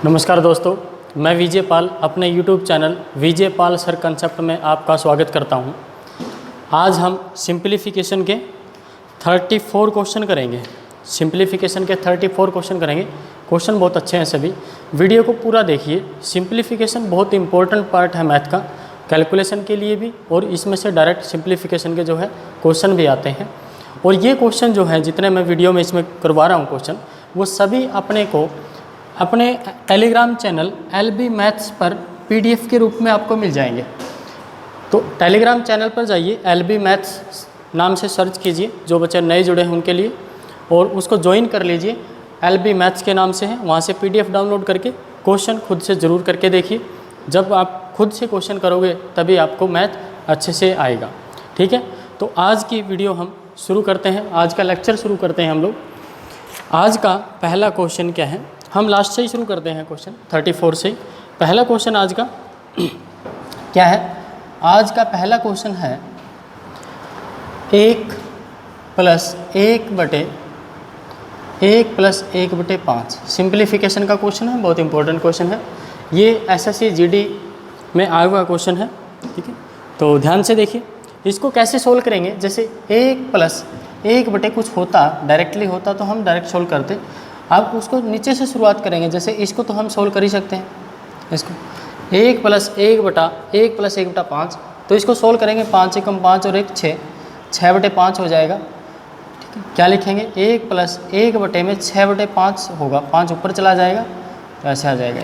नमस्कार दोस्तों, मैं विजय पाल अपने YouTube channel Vijay Pal sir concept में आपका स्वागत करता हूं। आज हम सिंप्लीफिकेशन के 34 क्वेश्चन करेंगे। सिंप्लीफिकेशन के 34 क्वेश्चन करेंगे। क्वेश्चन बहुत अच्छे हैं सभी, वीडियो को पूरा देखिए। सिंप्लीफिकेशन बहुत इंपॉर्टेंट पार्ट है मैथ का, कैलकुलेशन के लिए भी, और इसमें से डायरेक्ट सिंप्लीफिकेशन के जो है क्वेश्चन भी आते हैं। और ये क्वेश्चन जो है जितने मैं वीडियो में इसमें करवा रहा हूँ क्वेश्चन, वो सभी अपने को अपने टेलीग्राम चैनल LB मैथ्स पर PDF के रूप में आपको मिल जाएंगे। तो टेलीग्राम चैनल पर जाइए, LB मैथ्स नाम से सर्च कीजिए, जो बच्चे नए जुड़े हैं उनके लिए, और उसको ज्वाइन कर लीजिए। LB मैथ्स के नाम से है, वहाँ से PDF डाउनलोड करके क्वेश्चन खुद से ज़रूर करके देखिए। जब आप खुद से क्वेश्चन करोगे तभी आपको मैथ अच्छे से आएगा। ठीक है, तो आज की वीडियो हम शुरू करते हैं, आज का लेक्चर शुरू करते हैं हम लोग। आज का पहला क्वेश्चन क्या है, हम लास्ट से ही शुरू करते हैं क्वेश्चन 34 से। पहला क्वेश्चन आज का क्या है, आज का पहला क्वेश्चन है 1 + 1/1 + सिंप्लीफिकेशन का क्वेश्चन है, बहुत इंपॉर्टेंट क्वेश्चन है। ये SSC GD में आया हुआ क्वेश्चन है। ठीक है, तो ध्यान से देखिए इसको कैसे सोल्व करेंगे। जैसे 1 + 1/, कुछ होता डायरेक्टली होता तो हम डायरेक्ट सोल्व करते। अब उसको नीचे से शुरुआत करेंगे। जैसे इसको तो हम सोल्व कर ही सकते हैं, इसको 1 + 1/1 + 1/5, तो इसको सोल्व करेंगे। 5 × 5 और 1 6, 6/5 हो जाएगा। ठीक है, क्या लिखेंगे, 1 + 1/, में 6/5 होगा, 5 ऊपर चला जाएगा तो ऐसे आ जाएगा।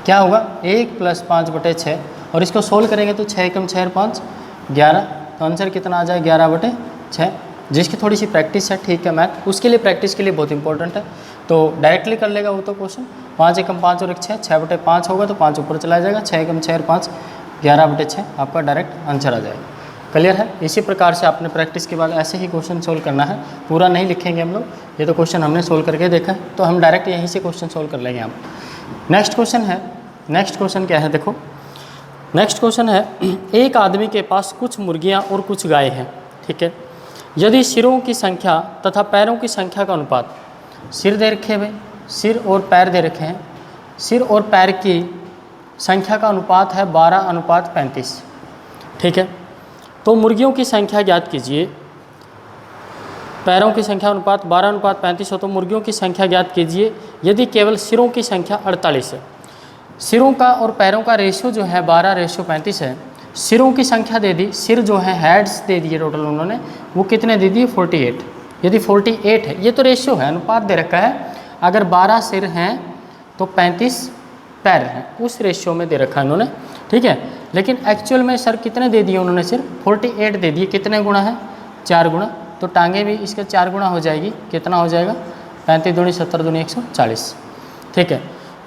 क्या होगा, 1 + 5/6, और इसको सोल्व करेंगे तो 6 × 6 = 5, 11, तो आंसर कितना आ जाए, 11/6। जिसकी थोड़ी सी प्रैक्टिस है, ठीक है, मैथ उसके लिए, प्रैक्टिस के लिए बहुत इंपॉर्टेंट है, तो डायरेक्टली कर लेगा वो तो क्वेश्चन। 5 × 5 और 1 6, 6/5 होगा तो 5 ऊपर चला जाएगा, 6 × 6 = 5, 11/6 आपका डायरेक्ट आंसर आ जाएगा। क्लियर है। इसी प्रकार से आपने प्रैक्टिस के बाद ऐसे ही क्वेश्चन सोल्व करना है, पूरा नहीं लिखेंगे हम लोग। ये तो क्वेश्चन हमने सोल्व करके देखा है, तो हम डायरेक्ट यहीं से क्वेश्चन सोल्व कर लेंगे हम। नेक्स्ट क्वेश्चन है, नेक्स्ट क्वेश्चन क्या है, देखो नेक्स्ट क्वेश्चन है, एक आदमी के पास कुछ मुर्गियाँ और कुछ गाय हैं। ठीक है, यदि सिरों की संख्या तथा पैरों की संख्या का अनुपात, सिर दे रखे हुए, सिर और पैर दे रखे हैं, सिर और पैर की संख्या का अनुपात है 12:35। ठीक है, तो मुर्गियों की संख्या ज्ञात कीजिए। पैरों की संख्या अनुपात 12:35 हो तो मुर्गियों की संख्या ज्ञात कीजिए यदि केवल सिरों की संख्या 48 है। सिरों का और पैरों का रेशियो जो है 12:35 है। सिरों की संख्या दे दी, सिर जो है हेड्स दे दिए टोटल उन्होंने, वो कितने दे दिए, 48। यदि 48 है, ये तो रेशियो है, अनुपात दे रखा है। अगर 12 सिर हैं तो 35 पैर हैं, उस रेशियो में दे रखा है उन्होंने। ठीक है, लेकिन एक्चुअल में सर कितने दे दिए उन्होंने, सिर्फ 48 दे दिए। कितने गुना है, 4 गुना, तो टांगे भी इसके 4 गुना हो जाएगी। कितना हो जाएगा, 35 दूनी 70 दूनी 140। ठीक है,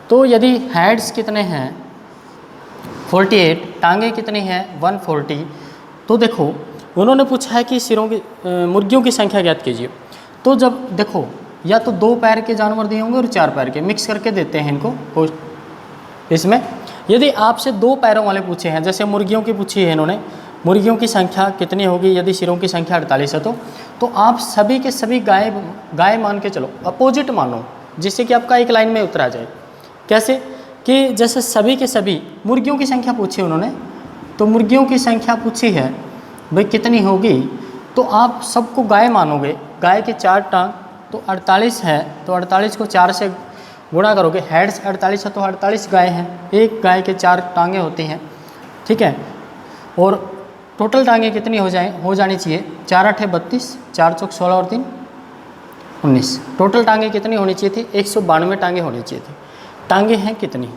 तो यदि हेड्स कितने हैं 48, टांगे कितनी हैं 140, तो देखो उन्होंने पूछा है कि सिरों की मुर्गियों की संख्या ज्ञात कीजिए। तो जब देखो, या तो 2 पैर के जानवर दिए होंगे और 4 पैर के, मिक्स करके देते हैं इनको इसमें। यदि आपसे 2 पैरों वाले पूछे हैं, जैसे मुर्गियों की पूछी है इन्होंने, मुर्गियों की संख्या कितनी होगी यदि सिरों की संख्या 48 है, तो आप सभी के सभी गाय मान के चलो, अपोजिट मानो, जिससे कि आपका एक लाइन में उतरा जाए। कैसे कि जैसे सभी के सभी मुर्गियों की संख्या पूछी उन्होंने, तो मुर्गियों की संख्या पूछी है भाई कितनी होगी, तो आप सबको गाय मानोगे। गाय के 4 टांग तो 48 है, तो 48 को 4 से गुणा करोगे। हेड्स 48 है तो 48 गाय हैं, एक गाय के 4 टांगें होती हैं। ठीक है, और टोटल टांगें कितनी हो जानी चाहिए, 4 8 32, 4 चौक 16 और 3 19। टोटल टांगें कितनी होनी चाहिए थी, 192 टांगें होनी चाहिए थी। टांगें हैं कितनी,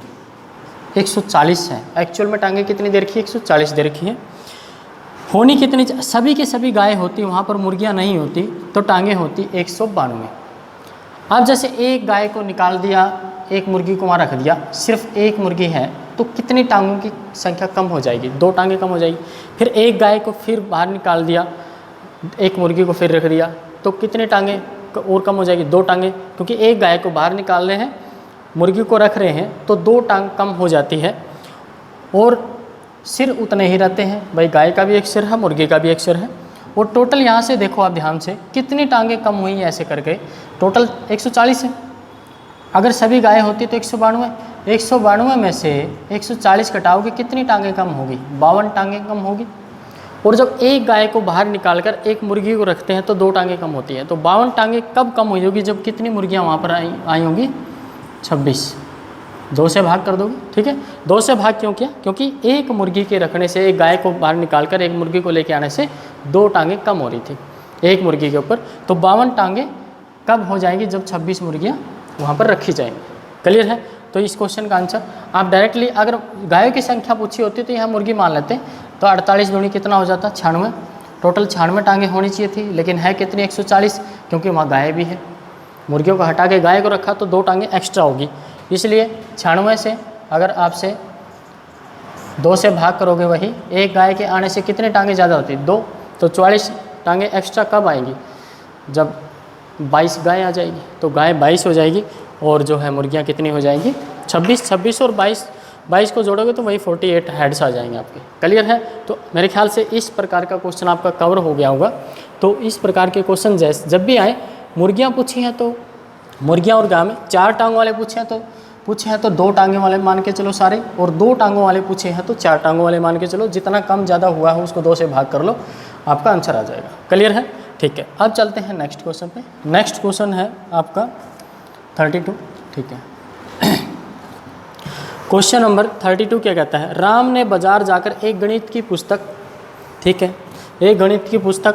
140 हैं। एक्चुअल में टांगें कितनी दे रखी है, 140 दे रखी है। होनी कितनी, सभी की सभी गाय होती, वहाँ पर मुर्गियाँ नहीं होती, तो टांगें होती 192। अब जैसे एक गाय को निकाल दिया, एक मुर्गी को वहाँ रख दिया, सिर्फ एक मुर्गी है, तो कितनी टांगों की संख्या कम हो जाएगी, 2 टांगें कम हो जाएगी। फिर एक गाय को फिर बाहर निकाल दिया, एक मुर्गी को फिर रख दिया, तो कितनी टांगें और कम हो जाएगी, 2 टांगें, क्योंकि एक गाय को बाहर निकाल रहे हैं, मुर्गी को रख रहे हैं, तो 2 टांग कम हो जाती है। और सिर उतने ही रहते हैं, भाई गाय का भी एक सिर है, मुर्गी का भी एक सिर है। और टोटल यहाँ से देखो आप ध्यान से, कितनी टांगें कम हुई हैं ऐसे करके, टोटल 140 है। अगर सभी गाय होती तो 192, 192 में से 140 घटाओगे कितनी टांगें कम होगी? 52 टांगें कम होगी। और जब एक गाय को बाहर निकालकर एक मुर्गी को रखते हैं तो 2 टांगें कम होती हैं। तो 52 टांगें कब कम हुई होगी? जब कितनी मुर्गियाँ वहाँ पर आई होंगी? 26। 2 से भाग कर दोगे, ठीक है। 2 से भाग क्यों किया? क्योंकि एक मुर्गी के रखने से, एक गाय को बाहर निकालकर एक मुर्गी को लेके आने से 2 टांगें कम हो रही थी एक मुर्गी के ऊपर। तो 52 टांगें कब हो जाएंगी? जब 26 मुर्गियाँ वहाँ पर रखी जाएंगी। क्लियर है? तो इस क्वेश्चन का आंसर आप डायरेक्टली, अगर गायों की संख्या पूछी होती तो यहाँ मुर्गी मान लेते, तो 48 दूनी कितना हो जाता? 96। टोटल 96 टांगें होनी चाहिए थी, लेकिन है कितनी? 140, क्योंकि वहाँ गाय भी है। मुर्गियों को हटा के गाय को रखा तो 2 टांगें एक्स्ट्रा होगी, इसलिए 96 से अगर आपसे 2 से भाग करोगे, वही एक गाय के आने से कितने टांगें ज़्यादा होती? 2। तो 44 टांगें एक्स्ट्रा कब आएंगी? जब 22 गाय आ जाएगी। तो गाय 22 हो जाएगी और जो है मुर्गियाँ कितनी हो जाएंगी? 26। 26 और 22 को जोड़ोगे तो वही 48 हेड्स आ जाएंगे आपके। क्लियर है? तो मेरे ख्याल से इस प्रकार का क्वेश्चन आपका कवर हो गया होगा। तो इस प्रकार के क्वेश्चन जब भी आए, मुर्गियाँ पूछी हैं तो मुर्गियाँ और गाय में 4 टांगों वाले पूछे हैं तो 2 टांगों वाले मान के चलो सारे, और 2 टांगों वाले पूछे हैं तो 4 टांगों वाले मान के चलो। जितना कम ज़्यादा हुआ हो उसको 2 से भाग कर लो, आपका आंसर आ जाएगा। क्लियर है? ठीक है, अब चलते हैं नेक्स्ट क्वेश्चन पे। नेक्स्ट क्वेश्चन है आपका 32। ठीक है, क्वेश्चन नंबर 32 क्या कहता है? राम ने बाजार जाकर एक गणित की पुस्तक, ठीक है, एक गणित की पुस्तक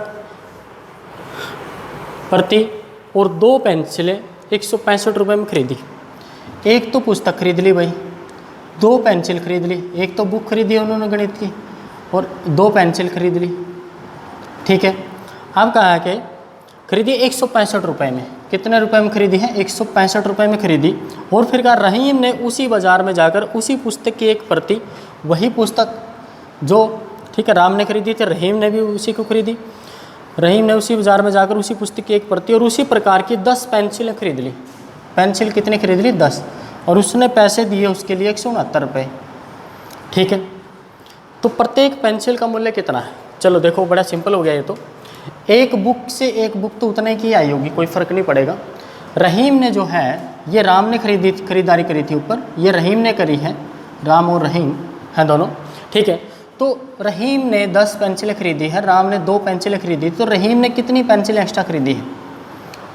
प्रति और 2 पेंसिलें 165 रुपये में खरीदी। एक तो पुस्तक खरीद ली भाई, 2 पेंसिल खरीद ली। एक तो बुक खरीदी उन्होंने गणित की और 2 पेंसिल खरीद ली। ठीक है, अब कहा है कि खरीदी 165 रुपये में। कितने रुपए में खरीदी है? 165 रुपये में खरीदी। और फिर कहा रहीम ने उसी बाज़ार में जाकर उसी पुस्तक की एक प्रति, वही पुस्तक जो, ठीक है, राम ने खरीदी थी, रहीम ने भी उसी को खरीदी। रहीम ने उसी बाज़ार में जाकर उसी पुस्तक की एक प्रति और उसी प्रकार की 10 पेंसिलें खरीद ली। पेंसिल कितनी खरीद ली? 10। और उसने पैसे दिए उसके लिए 169 रुपये। ठीक है, तो प्रत्येक पेंसिल का मूल्य कितना है? चलो देखो, बड़ा सिंपल हो गया ये तो। एक बुक से एक बुक तो उतने की आई होगी, कोई फ़र्क नहीं पड़ेगा। रहीम ने जो है, ये राम ने खरीदारी करी थी ऊपर, ये रहीम ने करी है, राम और रहीम हैं दोनों। ठीक है, तो रहीम ने 10 पेंसिलें खरीदी है, राम ने 2 पेंसिलें खरीदी। तो रहीम ने कितनी पेंसिल एक्स्ट्रा खरीदी है?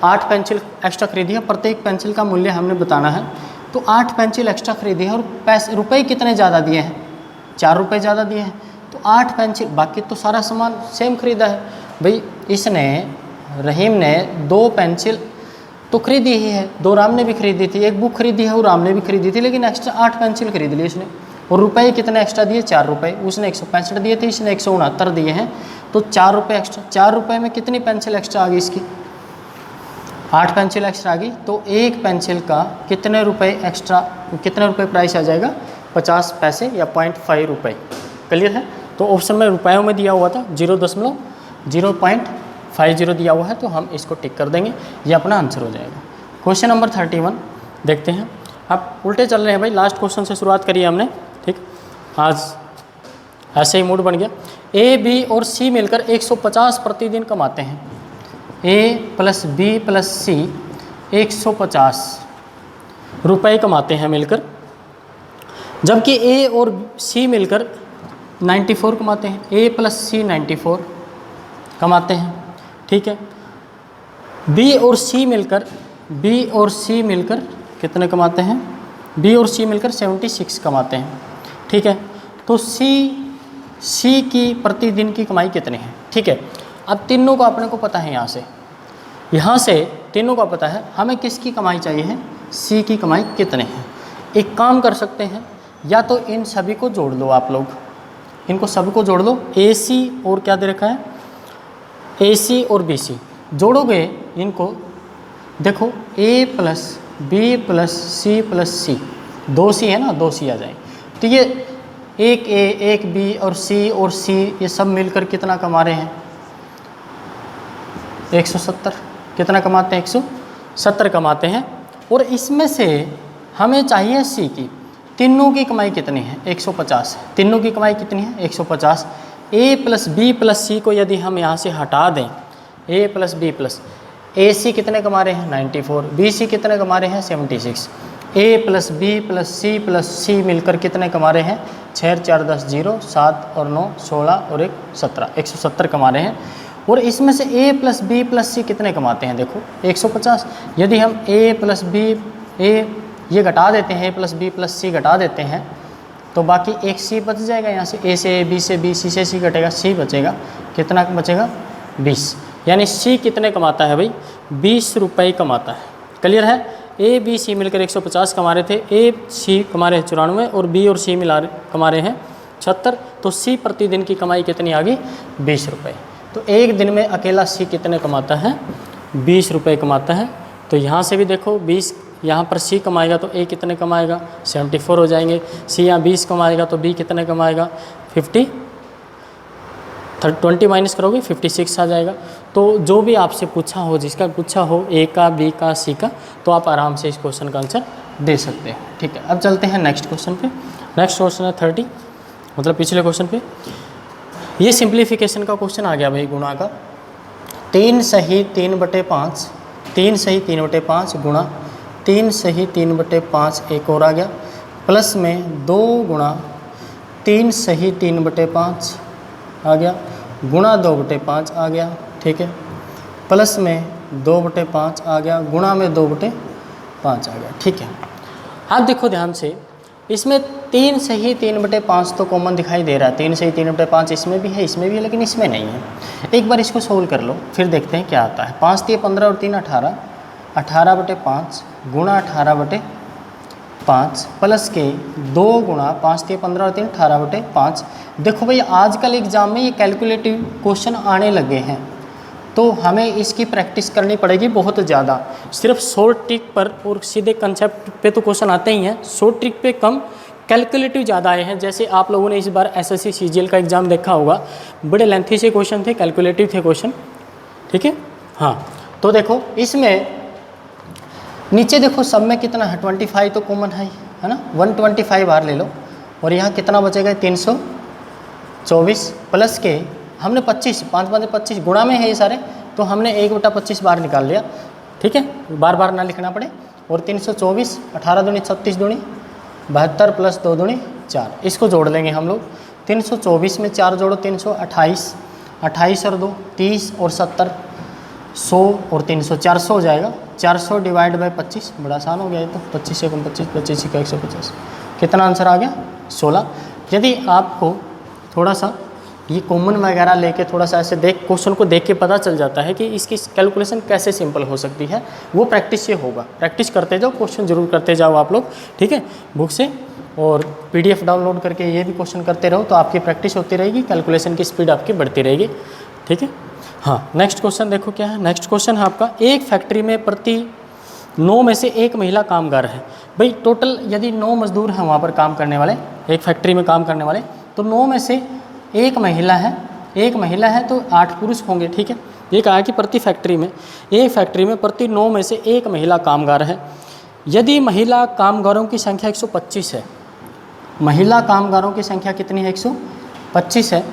8 पेंसिल एक्स्ट्रा खरीदी है। प्रत्येक पेंसिल का मूल्य हमने बताना है। तो 8 पेंसिल एक्स्ट्रा खरीदी है और रुपए कितने ज़्यादा दिए हैं? 4 रुपये ज़्यादा दिए हैं। तो 8 पेंसिल, बाकी तो सारा सामान सेम खरीदा है भाई। इसने, रहीम ने 2 पेंसिल तो खरीदी ही है, 2 राम ने भी खरीदी थी, एक बुक खरीदी है वो राम ने भी खरीदी थी, लेकिन एक्स्ट्रा 8 पेंसिल खरीद ली इसने। और रुपए कितने एक्स्ट्रा दिए? 4 रुपये। उसने 165 दिए थे, इसने 169 दिए हैं, तो 4 रुपये एक्स्ट्रा। 4 रुपये में कितनी पेंसिल एक्स्ट्रा आ गई इसकी? 8 पेंसिल एक्स्ट्रा आ गई। तो एक पेंसिल का कितने रुपये एक्स्ट्रा, कितने रुपये प्राइस आ जाएगा? 50 पैसे या 0.5 रुपये। क्लियर है? तो ऑप्शन में रुपयों में दिया हुआ था, 0.50 दिया हुआ है, तो हम इसको टिक कर देंगे, ये अपना आंसर हो जाएगा। क्वेश्चन नंबर 31 देखते हैं। अब उल्टे चल रहे हैं भाई, लास्ट क्वेश्चन से शुरुआत करी है हमने। ठीक, आज ऐसे ही मूड बन गया। ए, बी और सी मिलकर 150 प्रतिदिन कमाते हैं। ए प्लस बी प्लस सी 150 रुपये कमाते हैं मिलकर, जबकि ए और सी मिलकर 94 कमाते हैं। ए प्लस सी 94 कमाते हैं। ठीक है, बी और सी मिलकर कितने कमाते हैं? बी और सी मिलकर 76 कमाते हैं। ठीक है, तो सी की प्रतिदिन की कमाई कितनी है? ठीक है, अब तीनों को अपने को पता है, यहाँ से तीनों का पता है, हमें किसकी कमाई चाहिए है? सी की कमाई कितने हैं? एक काम कर सकते हैं, या तो इन सभी को जोड़ लो आप लोग, इनको सभी को जोड़ लो। ए सी और क्या दे रखा है? ए सी और बी सी जोड़ोगे इनको, देखो A plus B plus C plus C, 2 C है ना, 2 सी आ जाए। तो ये एक ए, एक बी और सी ये सब मिलकर कितना कमा रहे हैं? 170। कितना कमाते हैं? 170 कमाते हैं। और इसमें से हमें चाहिए सी की। तीनों की कमाई कितनी है? 150। तीनों की कमाई कितनी है? 150। ए प्लस बी प्लस सी को यदि हम यहाँ से हटा दें, ए प्लस बी प्लस, ए सी कितने कमा रहे हैं? 94। बी सी कितने कमा रहे हैं? 76। ए प्लस बी प्लस सी मिलकर कितने कमा रहे हैं? 6 4 10 0, 7 और 9 16 और 1 17, 170 कमा रहे हैं। और इसमें से ए प्लस बी प्लस सी कितने कमाते हैं? देखो 150। यदि हम ए प्लस बी ये घटा देते हैं, ए प्लस बी प्लस सी घटा देते हैं, तो बाकी एक सी बच जाएगा। यहाँ से ए से बी से बी, सी से सी घटेगा, सी बचेगा। कितना बचेगा? 20। यानी सी कितने कमाता है भाई? 20 रुपये कमाता है। क्लियर है? ए बी सी मिलकर 150 कमा रहे थे, ए सी कमा रहे हैं 94 और बी और सी कमा रहे हैं 76। तो सी प्रतिदिन की कमाई कितनी आ गई? 20 रुपये। तो एक दिन में अकेला सी कितने कमाता है? 20 रुपये कमाता है। तो यहाँ से भी देखो 20, यहाँ पर सी कमाएगा तो ए कितने कमाएगा? 74 हो जाएंगे। सी यहाँ 20 कमाएगा तो बी कितने कमाएगा? 20 माइनस करोगे 56 आ जाएगा। तो जो भी आपसे पूछा हो, जिसका पूछा हो ए का, बी का, सी का, तो आप आराम से इस क्वेश्चन का आंसर दे सकते हैं। ठीक है, अब चलते हैं नेक्स्ट क्वेश्चन पे। नेक्स्ट क्वेश्चन है 30, मतलब पिछले क्वेश्चन पे। ये सिंप्लीफिकेशन का क्वेश्चन आ गया भाई, गुणा का। 3 सही 3/5, 3 सही 3/5 गुणा 3 सही 3/5 एक और आ गया, प्लस में 2 गुणा 3 सही 3/5 आ गया, गुणा 2/5 आ गया। ठीक है, प्लस में 2/5 आ गया, गुणा में 2/5 आ गया। ठीक है, आप देखो ध्यान से, इसमें 3 सही 3/5 तो कॉमन दिखाई दे रहा है। 3 सही 3/5 इसमें भी है, इसमें भी है, लेकिन इसमें नहीं है। एक बार इसको सोल्व कर लो, फिर देखते हैं क्या आता है। 5 3 15 और 3 18, 18/5 गुणा 18/5 प्लस के 2 गुणा 5 3 15 और 3 18/5। देखो भाई, आजकल एग्जाम में ये कैलकुलेटिव क्वेश्चन आने लगे हैं, तो हमें इसकी प्रैक्टिस करनी पड़ेगी बहुत ज़्यादा। सिर्फ शॉर्ट ट्रिक पर और सीधे कंसेप्ट पे तो क्वेश्चन आते ही हैं, शॉर्ट ट्रिक पे कम, कैलकुलेटिव ज़्यादा आए हैं। जैसे आप लोगों ने इस बार एसएससी सीजीएल का एग्ज़ाम देखा होगा, बड़े लेंथी से क्वेश्चन थे, कैलकुलेटिव थे क्वेश्चन। ठीक है, हाँ, तो देखो इसमें नीचे देखो सब में कितना है? 25 तो कॉमन है ना, 125 बाहर ले लो, और यहाँ कितना बचेगा? 324 प्लस के हमने 25, 5 5 25 गुणा में है ये सारे, तो हमने 1/25 बार निकाल लिया। ठीक है, बार बार ना लिखना पड़े। और 324, 18 दूनी 36 दूनी 72 प्लस 2 दूनी 4, इसको जोड़ लेंगे हम लोग। 324 में 4 जोड़ो 328, 28 और 2 30 और 70 100 और 300 400 हो जाएगा। 400 डिवाइड बाई 25, बड़ा आसान हो गया ये तो। 25 से 25, 25 का 150, कितना आंसर आ गया? 16। यदि आपको थोड़ा सा ये कॉमन वगैरह लेके थोड़ा सा ऐसे क्वेश्चन को देख के पता चल जाता है कि इसकी कैलकुलेशन कैसे सिंपल हो सकती है, वो प्रैक्टिस से होगा। प्रैक्टिस करते जाओ, क्वेश्चन जरूर करते जाओ आप लोग। ठीक है, बुक से और पीडीएफ डाउनलोड करके ये भी क्वेश्चन करते रहो, तो आपकी प्रैक्टिस होती रहेगी, कैलकुलेशन की स्पीड आपकी बढ़ती रहेगी। ठीक है, हाँ, नेक्स्ट क्वेश्चन देखो क्या है। नेक्स्ट क्वेश्चन है आपका, एक फैक्ट्री में प्रति 9 में से 1 महिला कामगार है। भाई टोटल यदि 9 मजदूर हैं वहाँ पर काम करने वाले, एक फैक्ट्री में काम करने वाले, तो 9 में से 1 महिला है, 1 महिला है तो 8 पुरुष होंगे। ठीक है, ये कहा कि प्रति फैक्ट्री में, एक फैक्ट्री में प्रति 9 में से 1 महिला कामगार है। यदि महिला कामगारों की संख्या 125 है, महिला कामगारों की संख्या कितनी है? 125 है।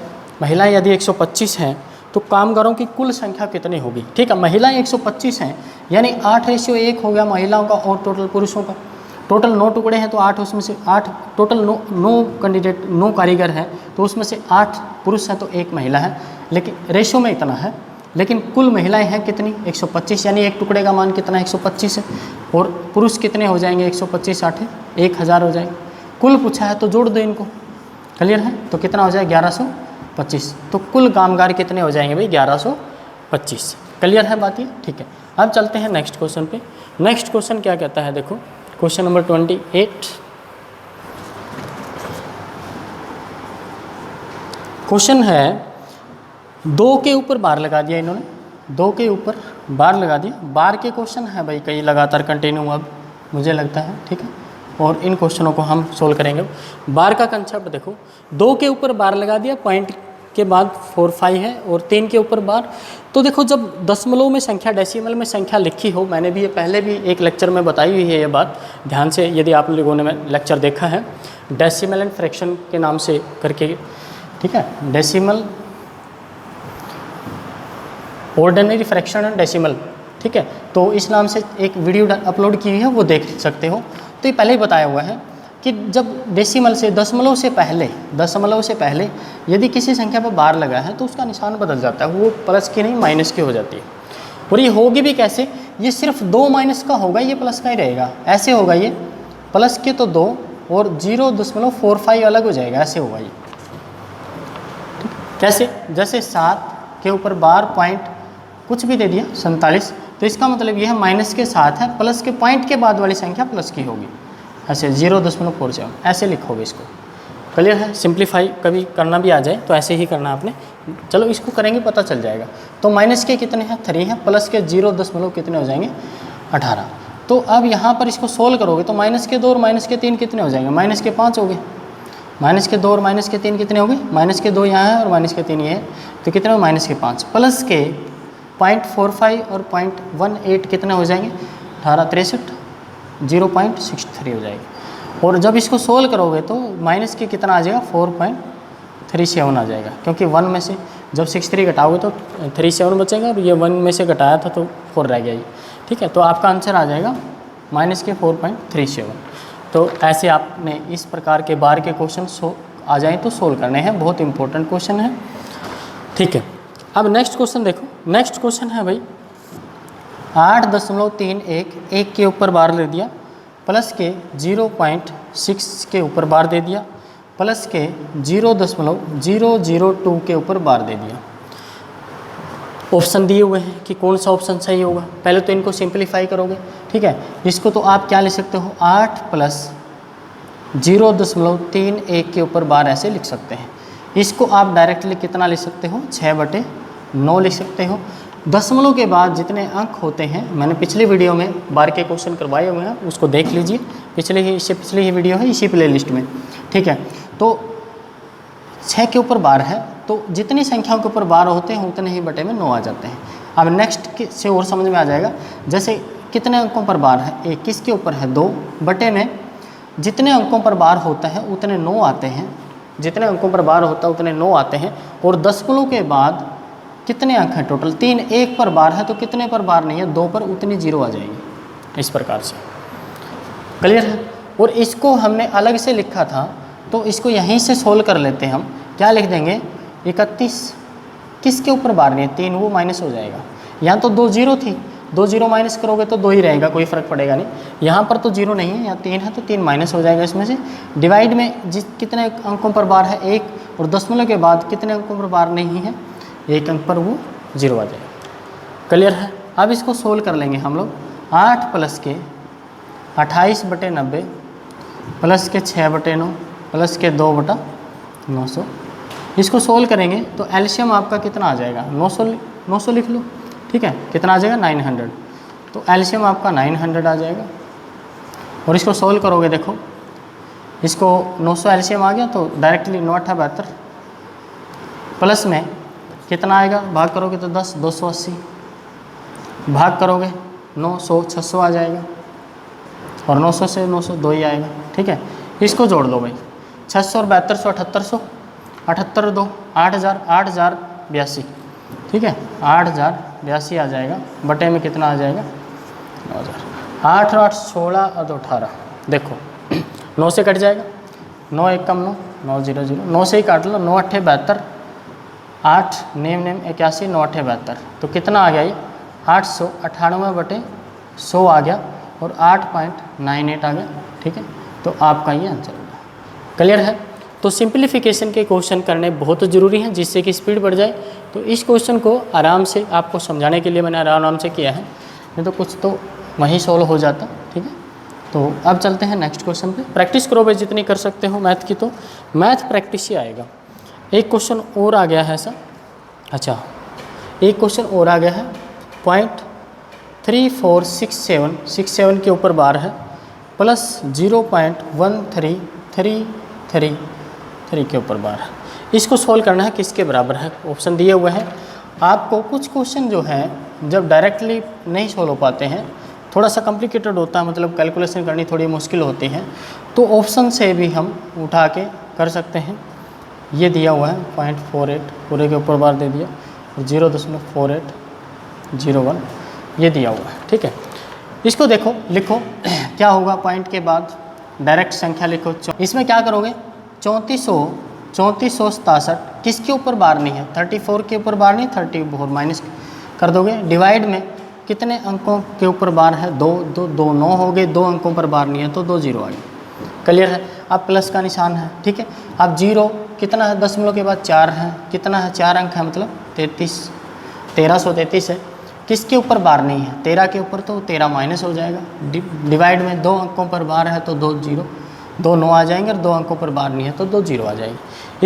महिलाएं यदि 125 हैं तो कामगारों की कुल संख्या कितनी होगी? ठीक है, महिलाएं 125 हैं, यानी 8:1 हो गया महिलाओं का और टोटल पुरुषों का। टोटल 9 टुकड़े हैं तो 8, उसमें से 8 टोटल 9 कैंडिडेट 9 कारीगर हैं, तो उसमें से 8 पुरुष हैं तो 1 महिला है, लेकिन रेशो में इतना है। लेकिन कुल महिलाएं हैं कितनी? 125, यानी एक टुकड़े का मान कितना है? 125 है। और पुरुष कितने हो जाएंगे? 125 8 1000 हो जाएंगे। कुल पूछा है तो जोड़ दो इनको। क्लियर है? तो कितना हो जाएगा? 1125। तो कुल कामगार कितने हो जाएंगे भाई? 1125। क्लियर है बात ये? ठीक है, अब चलते हैं नेक्स्ट क्वेश्चन पे। नेक्स्ट क्वेश्चन क्या कहता है? देखो क्वेश्चन नंबर 28। क्वेश्चन है 2 के ऊपर बार लगा दिया इन्होंने, 2 के ऊपर बार लगा दिया। बार के क्वेश्चन है भाई कई लगातार कंटिन्यू, अब मुझे लगता है। ठीक है, और इन क्वेश्चनों को हम सोल्व करेंगे। बार का कंसेप्ट देखो, 2 के ऊपर बार लगा दिया, पॉइंट के बाद 4 5 है, और 3 के ऊपर बार। तो देखो जब दशमलव में संख्या, डेसिमल में संख्या लिखी हो, मैंने भी ये पहले भी एक लेक्चर में बताई हुई है ये बात, ध्यान से यदि आप लोगों ने लेक्चर देखा है, डेसिमल एंड फ्रैक्शन के नाम से करके। ठीक है, decimal, ordinary fraction and decimal. ठीक है, तो इस नाम से एक वीडियो अपलोड की हुई है, वो देख सकते हो। तो ये पहले ही बताया हुआ है कि जब डेसिमल से दशमलव से पहले यदि किसी संख्या पर बार लगा है तो उसका निशान बदल जाता है, वो प्लस की नहीं माइनस की हो जाती है। और ये होगी भी कैसे, ये सिर्फ 2 माइनस का होगा, ये प्लस का ही रहेगा। ऐसे होगा, ये प्लस के तो 2 और 0.45 अलग हो जाएगा, ऐसे होगा ये। कैसे, जैसे 7 के ऊपर बार पॉइंट कुछ भी दे दिया 47, तो इसका मतलब ये है माइनस के साथ है, प्लस के पॉइंट के बाद वाली संख्या प्लस की होगी, ऐसे 0.47 ऐसे लिखोगे इसको। क्लियर है। सिंप्लीफाई कभी करना भी आ जाए तो ऐसे ही करना आपने, चलो इसको करेंगे पता चल जाएगा। तो माइनस के कितने हैं 3 हैं, प्लस के 0 कितने हो जाएंगे 18। तो अब यहाँ पर इसको सोल्व करोगे तो माइनस के 2 और माइनस के 3 कितने हो जाएंगे, माइनस के 5 हो गए। माइनस के 2 और माइनस के 3 कितने हो गए, माइनस के 2 यहाँ है और माइनस के 3 ये है, तो कितने हो माइनस के 5, प्लस के 0.45 और 0.18 कितने हो जाएंगे 18 63 0.63 हो जाएगा। और जब इसको सोल्व करोगे तो माइनस के कितना आ जाएगा 4.37 आ जाएगा, क्योंकि 1 में से जब 63 घटाओगे तो 37 बचेगा और ये 1 में से घटाया था तो 4 रह गया ये। ठीक है, तो आपका आंसर आ जाएगा माइनस के 4.37। तो ऐसे आपने इस प्रकार के बार के क्वेश्चन आ जाएँ तो सोल्व करने हैं, बहुत इंपॉर्टेंट क्वेश्चन है। ठीक है, अब नेक्स्ट क्वेश्चन देखो। नेक्स्ट क्वेश्चन है भाई 8.31 1 के ऊपर बार ले दिया, प्लस के 0.6 के ऊपर बार दे दिया, प्लस के 0.002 के ऊपर बार दे दिया। ऑप्शन दिए हुए हैं कि कौन सा ऑप्शन सही होगा। पहले तो इनको सिंप्लीफाई करोगे, ठीक है। इसको तो आप क्या लिख सकते हो 8 प्लस 0.31 के ऊपर बार ऐसे लिख सकते हैं। इसको आप डायरेक्टली कितना लिख सकते हो 6/9 लिख सकते हो। दशमलव के बाद जितने अंक होते हैं, मैंने पिछली वीडियो में बार के क्वेश्चन करवाए हुए हैं, उसको देख लीजिए, पिछली ही वीडियो है इसी प्लेलिस्ट में। ठीक है, तो 6 के ऊपर बार है तो जितनी संख्याओं के ऊपर बार होते हैं उतने ही बटे में 9 आ जाते हैं। अब नेक्स्ट से और समझ में आ जाएगा, जैसे कितने अंकों पर बार है 1, किसके ऊपर है 2, बटे में जितने अंकों पर बार होता है उतने 9 आते हैं, जितने अंकों पर बार होता है उतने 9 आते हैं। और दशमलव के बाद कितने अंक हैं टोटल 3, 1 पर बार है तो कितने पर बार नहीं है 2 पर, उतनी 0 आ जाएगी। इस प्रकार से क्लियर है। और इसको हमने अलग से लिखा था तो इसको यहीं से सोल्व कर लेते हैं हम। क्या लिख देंगे 31 किसके ऊपर बार नहीं है 3, वो माइनस हो जाएगा। यहाँ तो 2 0 थी, 2 0 माइनस करोगे तो 2 ही रहेगा, कोई फ़र्क पड़ेगा नहीं। यहाँ पर तो 0 नहीं है, यहाँ 3 है तो 3 माइनस हो जाएगा इसमें से। डिवाइड में कितने अंकों पर बार है 1, और दशमलव के बाद कितने अंकों पर बार नहीं है 1 अंक पर, वो 0 आ जाएगा। क्लियर है। अब इसको सोल्व कर लेंगे हम लोग। 8 प्लस के 28/90 प्लस के 6/9 प्लस के 2/900, इसको सोल्व करेंगे तो एलसीएम आपका कितना आ जाएगा 900 लिख लो। ठीक है, कितना आ जाएगा 900, तो एलसीएम आपका 900 आ जाएगा। और इसको सोल्व करोगे, देखो इसको 900 एलसीएम आ गया तो डायरेक्टली 9 8 72 प्लस में कितना आएगा, भाग करोगे तो 10 280, भाग करोगे 900 600 आ जाएगा, और 900 से 900 2 ही आएगा। ठीक है, इसको जोड़ लो भाई, 600 और 7200 7800, 78 2 8000 8082। ठीक है, 8082 आ जाएगा, बटे में कितना आ जाएगा 9000। 8 और 8 16 और 2 18, देखो 9 से कट जाएगा, 9 1 कम 9 9 0 0, 9 से ही काट लो, 9 8 72, 8 नेम 81, 9 8 72, तो कितना आ गया ये 898/100 आ गया, और 8.98 आ गया। ठीक है, तो आपका ये आंसर होगा। क्लियर है। तो सिंप्लीफिकेशन के क्वेश्चन करने बहुत ज़रूरी हैं जिससे कि स्पीड बढ़ जाए। तो इस क्वेश्चन को आराम से आपको समझाने के लिए मैंने आराम से किया है, नहीं तो कुछ तो वहीं सॉल्व हो जाता। ठीक है, तो अब चलते हैं नेक्स्ट क्वेश्चन पे। प्रैक्टिस करो भाई जितनी कर सकते हो मैथ की, तो मैथ प्रैक्टिस ही आएगा। एक क्वेश्चन और आ गया है ऐसा, अच्छा एक क्वेश्चन और आ गया है 0.3467 के ऊपर बार है, प्लस 0.13333 के ऊपर बार है। इसको सोल्व करना है, किसके बराबर है। ऑप्शन दिए हुए हैं आपको। कुछ क्वेश्चन जो हैं जब डायरेक्टली नहीं सोल्व हो पाते हैं, थोड़ा सा कॉम्प्लिकेटेड होता है, मतलब कैलकुलेशन करनी थोड़ी मुश्किल होती है, तो ऑप्शन से भी हम उठा के कर सकते हैं। ये दिया हुआ है 0.48 पूरे के ऊपर बार दे दिया, 0.4801 ये दिया हुआ है। ठीक है, इसको देखो लिखो क्या होगा, पॉइंट के बाद डायरेक्ट संख्या लिखो। इसमें क्या करोगे, 3467 किसके ऊपर बार नहीं है, 34 के ऊपर बार नहीं, 34 माइनस कर दोगे। डिवाइड में कितने अंकों के ऊपर बार है, 2 9 हो गए, 2 अंकों पर बार नहीं है तो 2 0 आ गए। क्लियर है। अब प्लस का निशान है, ठीक है। अब 0 कितना है, दशमलव के बाद 4 है, कितना है, 4 अंक है, मतलब 1333 है। किसके ऊपर बार नहीं है, 13 के ऊपर, तो 13 माइनस हो जाएगा। डिवाइड में 2 अंकों पर बार है तो 2 0, 2 9 आ जाएंगे, और 2 अंकों पर बार नहीं है तो 2 0 आ जाएगी।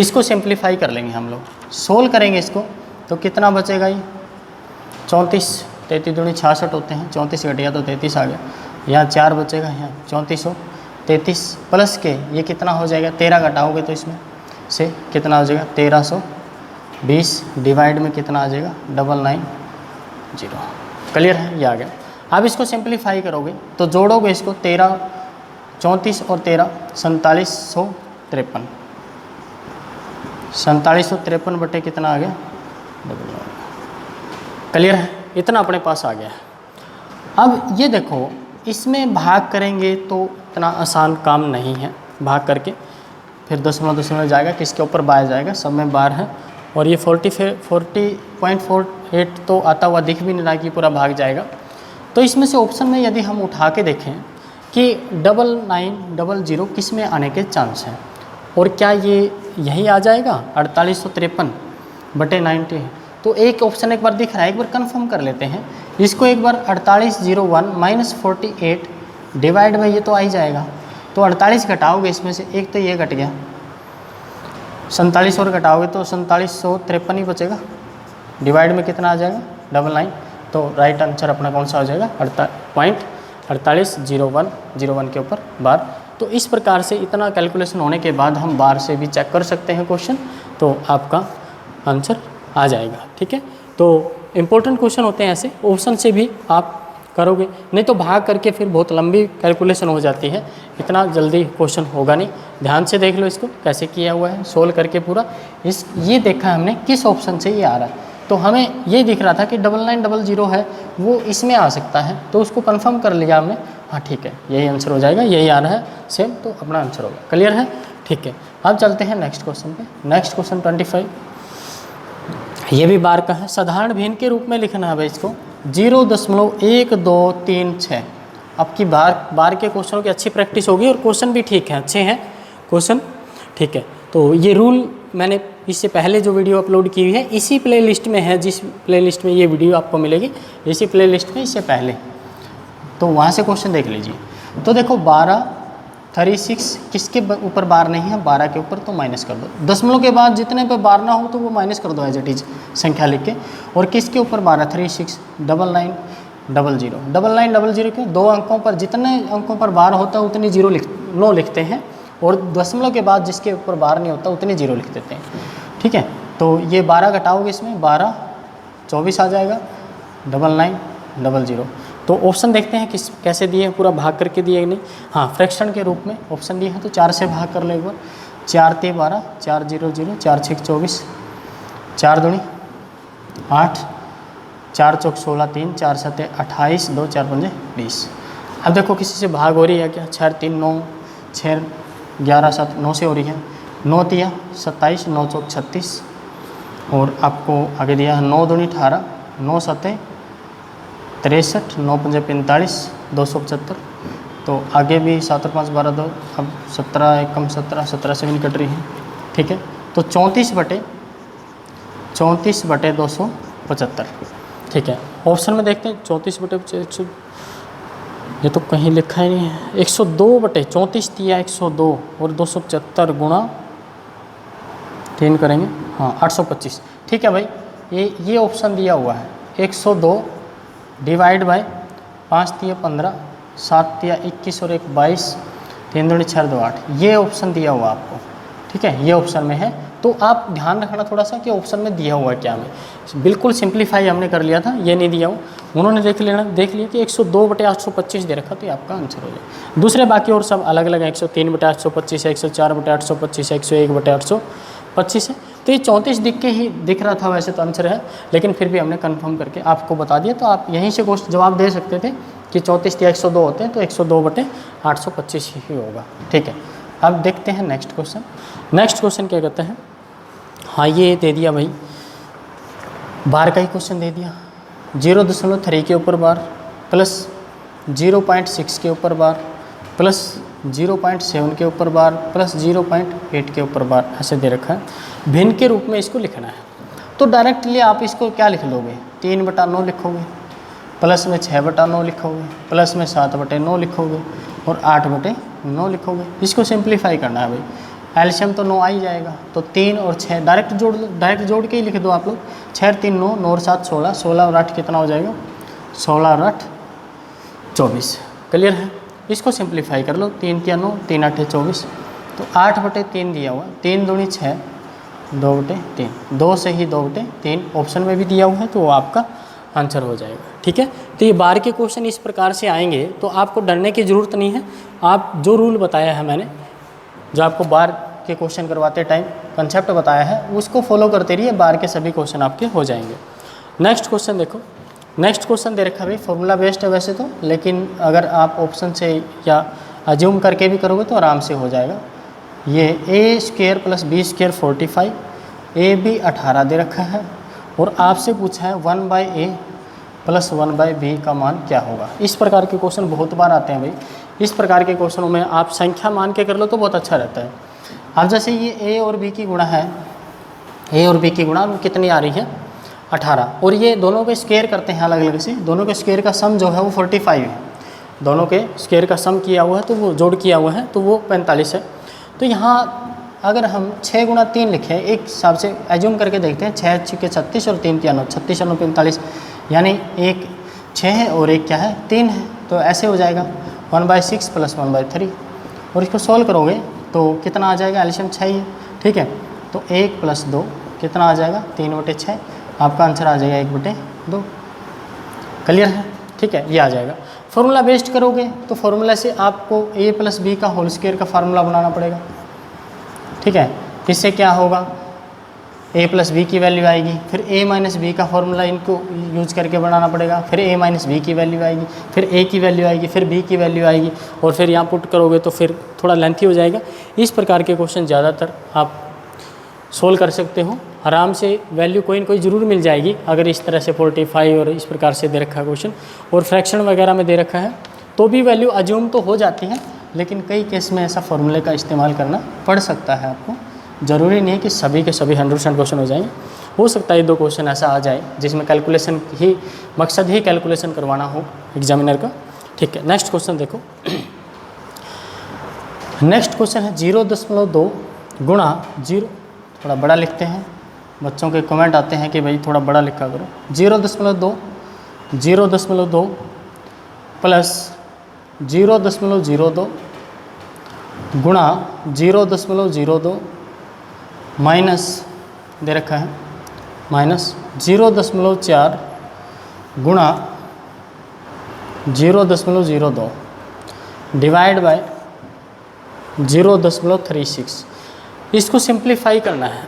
इसको सिंप्लीफाई कर लेंगे हम लोग, सोल्व करेंगे इसको, तो कितना बचेगा ये 34, 33 दूनी 66 होते हैं, 34 घटिया तो 33 आ गया। यहाँ 4 बचेगा, यहाँ 3433 प्लस के ये कितना हो जाएगा, 13 घटाओगे तो इसमें से कितना हो जाएगा, 1320 डिवाइड में कितना आ जाएगा, 990। क्लियर है, ये आ गया। अब इसको सिंप्लीफाई करोगे तो जोड़ोगे इसको, 13 34 और 13 4753, 4753 बटे कितना आ गया, क्लियर है। इतना अपने पास आ गया है। अब ये देखो, इसमें भाग करेंगे तो इतना आसान काम नहीं है, भाग करके फिर दशमलव जाएगा, किसके ऊपर बार जाएगा, सब में बार है। और ये 40.48 तो आता हुआ दिख भी नहीं रहा कि पूरा भाग जाएगा। तो इसमें से ऑप्शन में यदि हम उठा के देखें कि 9900 किस में आने के चांस हैं, और क्या ये यही आ जाएगा 4853 बटे 90, तो एक ऑप्शन एक बार दिख रहा है, एक बार कंफर्म कर लेते हैं इसको। एक बार 4801 माइनस 48 डिवाइड में ये तो आ ही जाएगा, तो 48 घटाओगे इसमें से, एक तो ये घट गया, 47 और घटाओगे तो 4753 ही बचेगा। डिवाइड में कितना आ जाएगा, 99। तो राइट आंसर अपना कौन सा हो जाएगा, 4801 के ऊपर बार। तो इस प्रकार से इतना कैलकुलेशन होने के बाद हम बार से भी चेक कर सकते हैं क्वेश्चन, तो आपका आंसर आ जाएगा। ठीक है, तो इम्पोर्टेंट क्वेश्चन होते हैं ऐसे, ऑप्शन से भी आप करोगे, नहीं तो भाग करके फिर बहुत लंबी कैलकुलेशन हो जाती है, इतना जल्दी क्वेश्चन होगा नहीं। ध्यान से देख लो इसको कैसे किया हुआ है, सोल्व करके पूरा ये देखा हमने किस ऑप्शन से ये आ रहा है। तो हमें ये दिख रहा था कि 9900 है, वो इसमें आ सकता है, तो उसको कंफर्म कर लिया हमने, हाँ ठीक है यही आंसर हो जाएगा, यही आ रहा है सेम, तो अपना आंसर होगा। क्लियर है, ठीक है। अब चलते हैं नेक्स्ट क्वेश्चन पे। नेक्स्ट क्वेश्चन 25, ये भी बार का है। साधारण भिन्न के रूप में लिखना है भाई इसको, 0.1236। अब की बार के क्वेश्चनों की अच्छी प्रैक्टिस होगी, और क्वेश्चन भी ठीक है, अच्छे हैं क्वेश्चन, ठीक है। तो ये रूल मैंने इससे पहले जो वीडियो अपलोड की हुई है इसी प्लेलिस्ट में है, जिस प्लेलिस्ट में ये वीडियो आपको मिलेगी इसी प्लेलिस्ट में इससे पहले, तो वहाँ से क्वेश्चन देख लीजिए। तो देखो 1236 किसके ऊपर बार नहीं है, 12 के ऊपर, तो माइनस कर दो। दशमलव के बाद जितने पे बार ना हो तो वो माइनस कर दो एज इट इज संख्या लिख के। और किसके ऊपर बार है, 369900 के 2 अंकों पर, जितने अंकों पर बार होता है उतनी 9 लिखते हैं, और दशमलव के बाद जिसके ऊपर बार नहीं होता उतनी 0 लिख देते हैं। ठीक है, तो ये 12 घटाओगे इसमें, 12 24 आ जाएगा, 9900। तो ऑप्शन देखते हैं किस कैसे दिए हैं, पूरा भाग करके दिए कि नहीं। हाँ, फ्रैक्शन के रूप में ऑप्शन दिए हैं, तो 4 से भाग कर लो एक बार। 4 × 12, 4 0 0, 4 6 24, 4 दूनी 8, 4 चौक 16 3, 4 7 28, 2 4 5 20। अब देखो किसी से भाग हो रही है क्या, 6 3 9, 6 11 7, 9 से हो रही है, 9 तिया 27, 9 चौक 36, और आपको आगे दिया है 9 दूनी 18, 9 7 63, 9 5 45, 275। तो आगे भी 7 और 5 12 2, अब 17 एकम 17, 17 से भी नहीं कट रही है। ठीक है, तो 34 बटे 275। ठीक है, ऑप्शन में देखते हैं 34 बटे, ये तो कहीं लिखा ही नहीं है, 102 बटे 34 दिया 102, और 275 गुणा 3 करेंगे, हाँ 825। ठीक है भाई, ये ऑप्शन दिया हुआ है, 102 डिवाइड बाय 5 तिया 15, 7 तिया 21 और 1 22, 3 दूनी 6 2 8, ये ऑप्शन दिया हुआ आपको। ठीक है, ये ऑप्शन में है, तो आप ध्यान रखना थोड़ा सा कि ऑप्शन में दिया हुआ है क्या। हमें बिल्कुल सिंप्लीफाई हमने कर लिया था, ये नहीं दिया हो, उन्होंने देख लिया कि 102 बटे 825 दे रखा, तो ये आपका आंसर हो जाए। दूसरे बाकी और सब अलग अलग है, 103 बटे 825 है, 104 बटे 825 है, 101 बटे 825 है। तो ये 34 दिख रहा था वैसे तो आंसर है, लेकिन फिर भी हमने कंफर्म करके आपको बता दिया। तो आप यहीं से क्वेश्चन जवाब दे सकते थे कि 34 या 102 होते हैं, तो 102/825 ही होगा। ठीक है, अब देखते हैं नेक्स्ट क्वेश्चन। नेक्स्ट क्वेश्चन क्या कहते हैं, हाँ ये दे दिया भाई, बार का ही क्वेश्चन दे दिया। 0.3 के ऊपर बार प्लस 0.6 के ऊपर बार प्लस 0.7 के ऊपर बार प्लस 0.8 के ऊपर बार ऐसे दे रखा है। भिन्न के रूप में इसको लिखना है, तो डायरेक्टली आप इसको क्या लिख लोगे, 3/9 लिखोगे, प्लस में 6/9 लिखोगे, प्लस में 7/9 लिखोगे और 8/9 लिखोगे। इसको सिंप्लीफाई करना है भाई। एलसीएम तो 9 आ ही जाएगा, तो 3 और 6 डायरेक्ट जोड़ के ही लिख दो आप लोग। 6 3 9, 9 और 7 16, 16 और 8 कितना हो जाएगा, 16 और 8 24। क्लियर है, इसको सिंप्लीफाई कर लो। 3 3 9, 3 8 24, तो 8/3 दिया हुआ, 3 दूनी 6, 2/3, 2 से ही 2/3 ऑप्शन में भी दिया हुआ है, तो वो आपका आंसर हो जाएगा। ठीक है, तो ये बार के क्वेश्चन इस प्रकार से आएंगे, तो आपको डरने की ज़रूरत नहीं है। आप जो रूल बताया है मैंने, जो आपको बार के क्वेश्चन करवाते टाइम कंसेप्ट बताया है, उसको फॉलो करते रहिए, बार के सभी क्वेश्चन आपके हो जाएंगे। नेक्स्ट क्वेश्चन देखो, नेक्स्ट क्वेश्चन दे रखा है भाई, फॉर्मूला बेस्ड है वैसे तो, लेकिन अगर आप ऑप्शन से या अज्यूम करके भी करोगे तो आराम से हो जाएगा। ये a² + b² 45, ab 18 दे रखा है और आपसे पूछा है 1/a + 1/b का मान क्या होगा। इस प्रकार के क्वेश्चन बहुत बार आते हैं भाई। इस प्रकार के क्वेश्चनों में आप संख्या मान के कर लो तो बहुत अच्छा रहता है। अब जैसे ये a और b की गुणा है, a और b की गुणा कितनी आ रही है, 18, और ये दोनों के स्क्वायर करते हैं अलग अलग से, दोनों के स्क्वायर का सम जो है वो 45 है। दोनों के स्क्वायर का सम किया हुआ है, तो वो जोड़ किया हुआ है, तो वो 45 है। तो यहाँ अगर हम 6 × 3 लिखें, एक हिसाब से एज्यूम करके देखते हैं, 6 × 36 और 3 × 9, 36 × 9 45, यानी एक 6 है और एक क्या है, 3 है। तो ऐसे हो जाएगा 1/6 + 1/3, और इसको सॉल्व करोगे तो कितना आ जाएगा, एलसीएम 6 ही है। ठीक है, तो 1 + 2 कितना आ जाएगा, 3/6, आपका आंसर आ जाएगा 1/2। क्लियर है, ठीक है, ये आ जाएगा। फॉर्मूला बेस्ड करोगे तो फॉर्मूला से आपको a + b का होल स्क्वायर का फार्मूला बनाना पड़ेगा। ठीक है, इससे क्या होगा, a + b की वैल्यू आएगी, फिर a - b का फॉर्मूला इनको यूज करके बनाना पड़ेगा, फिर a - b की वैल्यू आएगी, फिर a की वैल्यू आएगी, फिर b की वैल्यू आएगी, और फिर यहाँ पुट करोगे तो फिर थोड़ा लेंथी हो जाएगा। इस प्रकार के क्वेश्चन ज़्यादातर आप सोल्व कर सकते हो आराम से, वैल्यू कोई ना कोई ज़रूर मिल जाएगी अगर इस तरह से 45 और इस प्रकार से दे रखा है क्वेश्चन, और फ्रैक्शन वगैरह में दे रखा है तो भी वैल्यू अज्यूम तो हो जाती है, लेकिन कई केस में ऐसा फॉर्मूले का इस्तेमाल करना पड़ सकता है आपको। ज़रूरी नहीं कि सभी के सभी 100% क्वेश्चन हो जाएंगे, हो सकता है 2 क्वेश्चन ऐसा आ जाए जिसमें कैलकुलेशन ही मकसद ही कैलकुलेशन करवाना हो एग्जामिनर का। ठीक है, नेक्स्ट क्वेश्चन देखो। नेक्स्ट क्वेश्चन है 0.2 गुणा 0, थोड़ा बड़ा लिखते हैं, बच्चों के कमेंट आते हैं कि भाई थोड़ा बड़ा लिखा करो। 0.2 प्लस 0.02 गुणा 0.02 माइनस दे रखा है माइनस 0.4 गुणा 0.02 डिवाइड बाय 0.36। इसको सिंप्लीफाई करना है,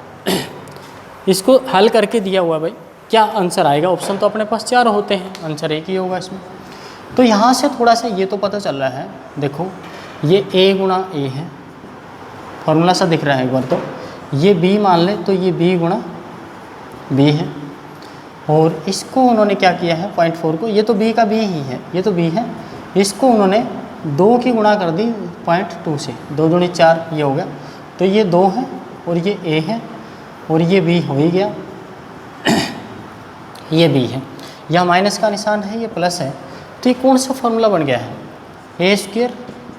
इसको हल करके दिया हुआ भाई क्या आंसर आएगा। ऑप्शन तो अपने पास 4 होते हैं, आंसर एक ही होगा इसमें। तो यहाँ से थोड़ा सा ये तो पता चल रहा है, देखो ये a गुणा a है, फॉर्मूला सा दिख रहा है एक बार, तो ये b मान ले तो ये b गुणा b है, और इसको उन्होंने क्या किया है 0.4 को, ये तो b का b ही है, ये तो b है, इसको उन्होंने 2 की गुणा कर दी 0.2 से, 2 दूनी 4 ये हो गया, तो ये 2 है और ये a है और ये b हो ही गया, ये b है, यहाँ माइनस का निशान है, ये प्लस है, तो ये कौन सा फॉर्मूला बन गया है, a²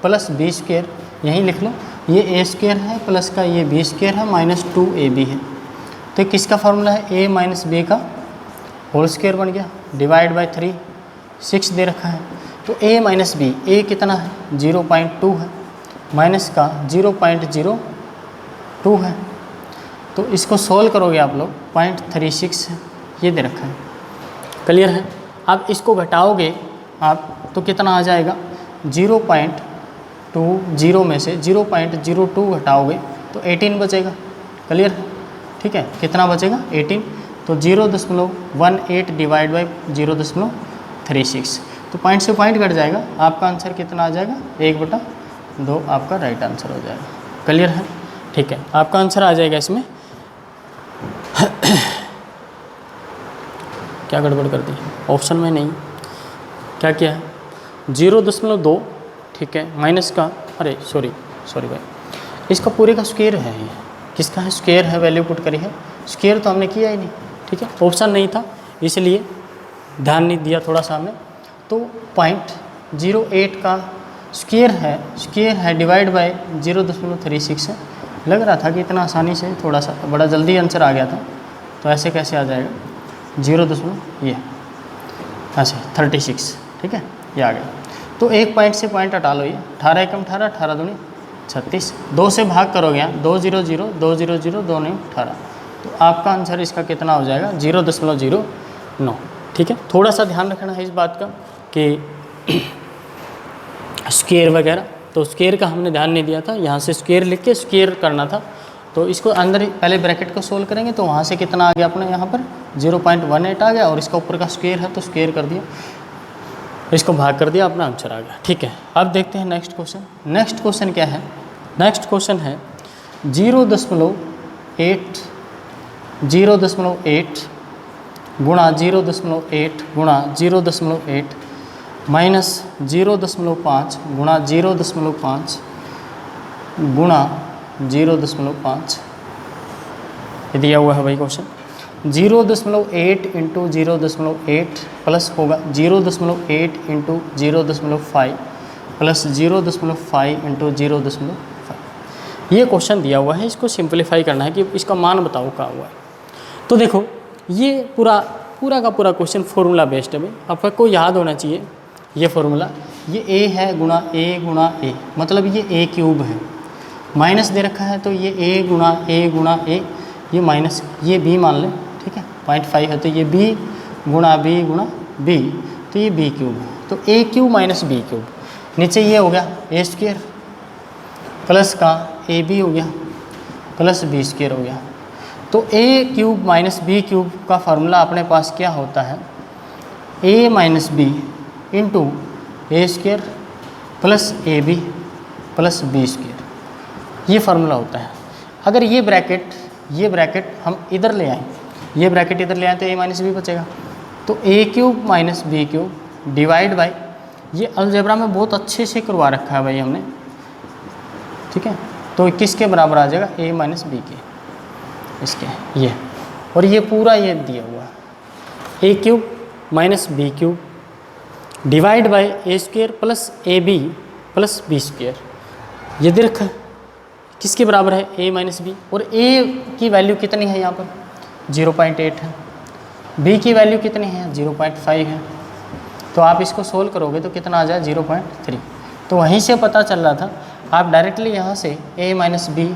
+ b², यहीं लिख लो, ये a² है प्लस का ये b² है माइनस 2ab है, तो किसका फार्मूला है, a - b का होल स्क्वायर बन गया, डिवाइड बाय 3, 6 दे रखा है, तो a - b, a कितना है 0.2 है, माइनस का 0.02 है, तो इसको सोल्व करोगे आप लोग 0.36 है, ये दे रखा है। क्लियर है, अब इसको घटाओगे आप तो कितना आ जाएगा, 0.20 में से 0.02 घटाओगे तो 18 बचेगा। क्लियर है, ठीक है, कितना बचेगा 18, तो 0.18 डिवाइड बाई 0.36, तो पॉइंट से पॉइंट कट जाएगा, आपका आंसर कितना आ जाएगा 1/2 आपका राइट आंसर हो जाएगा। क्लियर है? ठीक है, आपका आंसर आ जाएगा इसमें क्या गड़बड़ कर दी, ऑप्शन में नहीं, क्या किया है 0.2, ठीक है, माइनस का, अरे सॉरी भाई, इसका पूरे का स्क्वायर है, ये किसका है, स्क्वायर है, वैल्यू पुट करी है, स्क्वायर तो हमने किया ही नहीं, ठीक है, ऑप्शन नहीं था इसलिए ध्यान नहीं दिया थोड़ा सा हमने। तो 0.08 का स्क्वायर है डिवाइड बाय 0.36 है। लग रहा था कि इतना आसानी से, थोड़ा सा बड़ा जल्दी आंसर आ गया था, तो ऐसे कैसे आ जाएगा 36, ठीक है, ये आ गया। तो एक पॉइंट से पॉइंट हटा लो, ये 18 एकम 18, 18 दूनी 36, 2 से भाग करोगे यहाँ 2 0 0 2 0 0 2 9 18, तो आपका आंसर इसका कितना हो जाएगा 0.09, ठीक है। थोड़ा सा ध्यान रखना है इस बात का कि स्क्वायर वगैरह, तो स्क्वायर का हमने ध्यान नहीं दिया था, यहाँ से स्क्वायर लिख के स्क्वायर करना था, तो इसको अंदर पहले ब्रैकेट को सोल्व करेंगे, तो वहाँ से कितना आ गया अपने यहाँ पर 0.18 आ गया, और इसका ऊपर का स्क्वायर है तो स्क्वायर कर दिया, इसको भाग कर दिया, अपना आंसर आ गया, ठीक है। अब देखते हैं नेक्स्ट क्वेश्चन। नेक्स्ट क्वेश्चन क्या है, नेक्स्ट क्वेश्चन है 0.8 गुणा 0.8 गुणा 0.8 माइनस 0.5 गुणा 0.5 गुणा 0.5, ये दिया हुआ है भाई क्वेश्चन। 0.8 इंटू 0.8 प्लस होगा 0.8 इंटू 0.5 प्लस 0.5 इंटू 0.5, ये क्वेश्चन दिया हुआ है, इसको सिंपलीफाई करना है कि इसका मान बताओ क्या हुआ है। तो देखो ये पूरा का पूरा क्वेश्चन फॉर्मूला बेस्ड है भाई, आपको याद होना चाहिए ये फॉर्मूला, ये a है गुणा a, मतलब ये a क्यूब है, माइनस दे रखा है तो ये a गुणा a, ये माइनस, ये b मान लें, ठीक है, 0.5 है तो ये b गुणा b, तो ये b क्यूब है, तो a cube minus b cube, नीचे ये हो गया a स्क्वायर प्लस का ab हो गया प्लस b स्क्वायर हो गया। तो a cube minus b cube का फार्मूला अपने पास क्या होता है, a minus b into A square plus A B plus B square, ये फार्मूला होता है। अगर ये ब्रैकेट हम इधर ले आएँ, ये ब्रैकेट इधर ले आए तो a माइनस बी बचेगा, तो a cube minus B cube divide by, ये अलजेब्रा में बहुत अच्छे से करवा रखा है भाई हमने, ठीक है, तो किसके बराबर आ जाएगा a माइनस बी के, इसके ये, और ये पूरा ये दिया हुआ है a cube minus B cube divide by a square plus A B plus B square, ये दे रखा है किसके बराबर है a माइनस बी, और a की वैल्यू कितनी है यहाँ पर 0.8 है, b की वैल्यू कितनी है 0.5 है, तो आप इसको सोल्व करोगे तो कितना आ जाए 0.3। तो वहीं से पता चल रहा था, आप डायरेक्टली यहाँ से a माइनस बी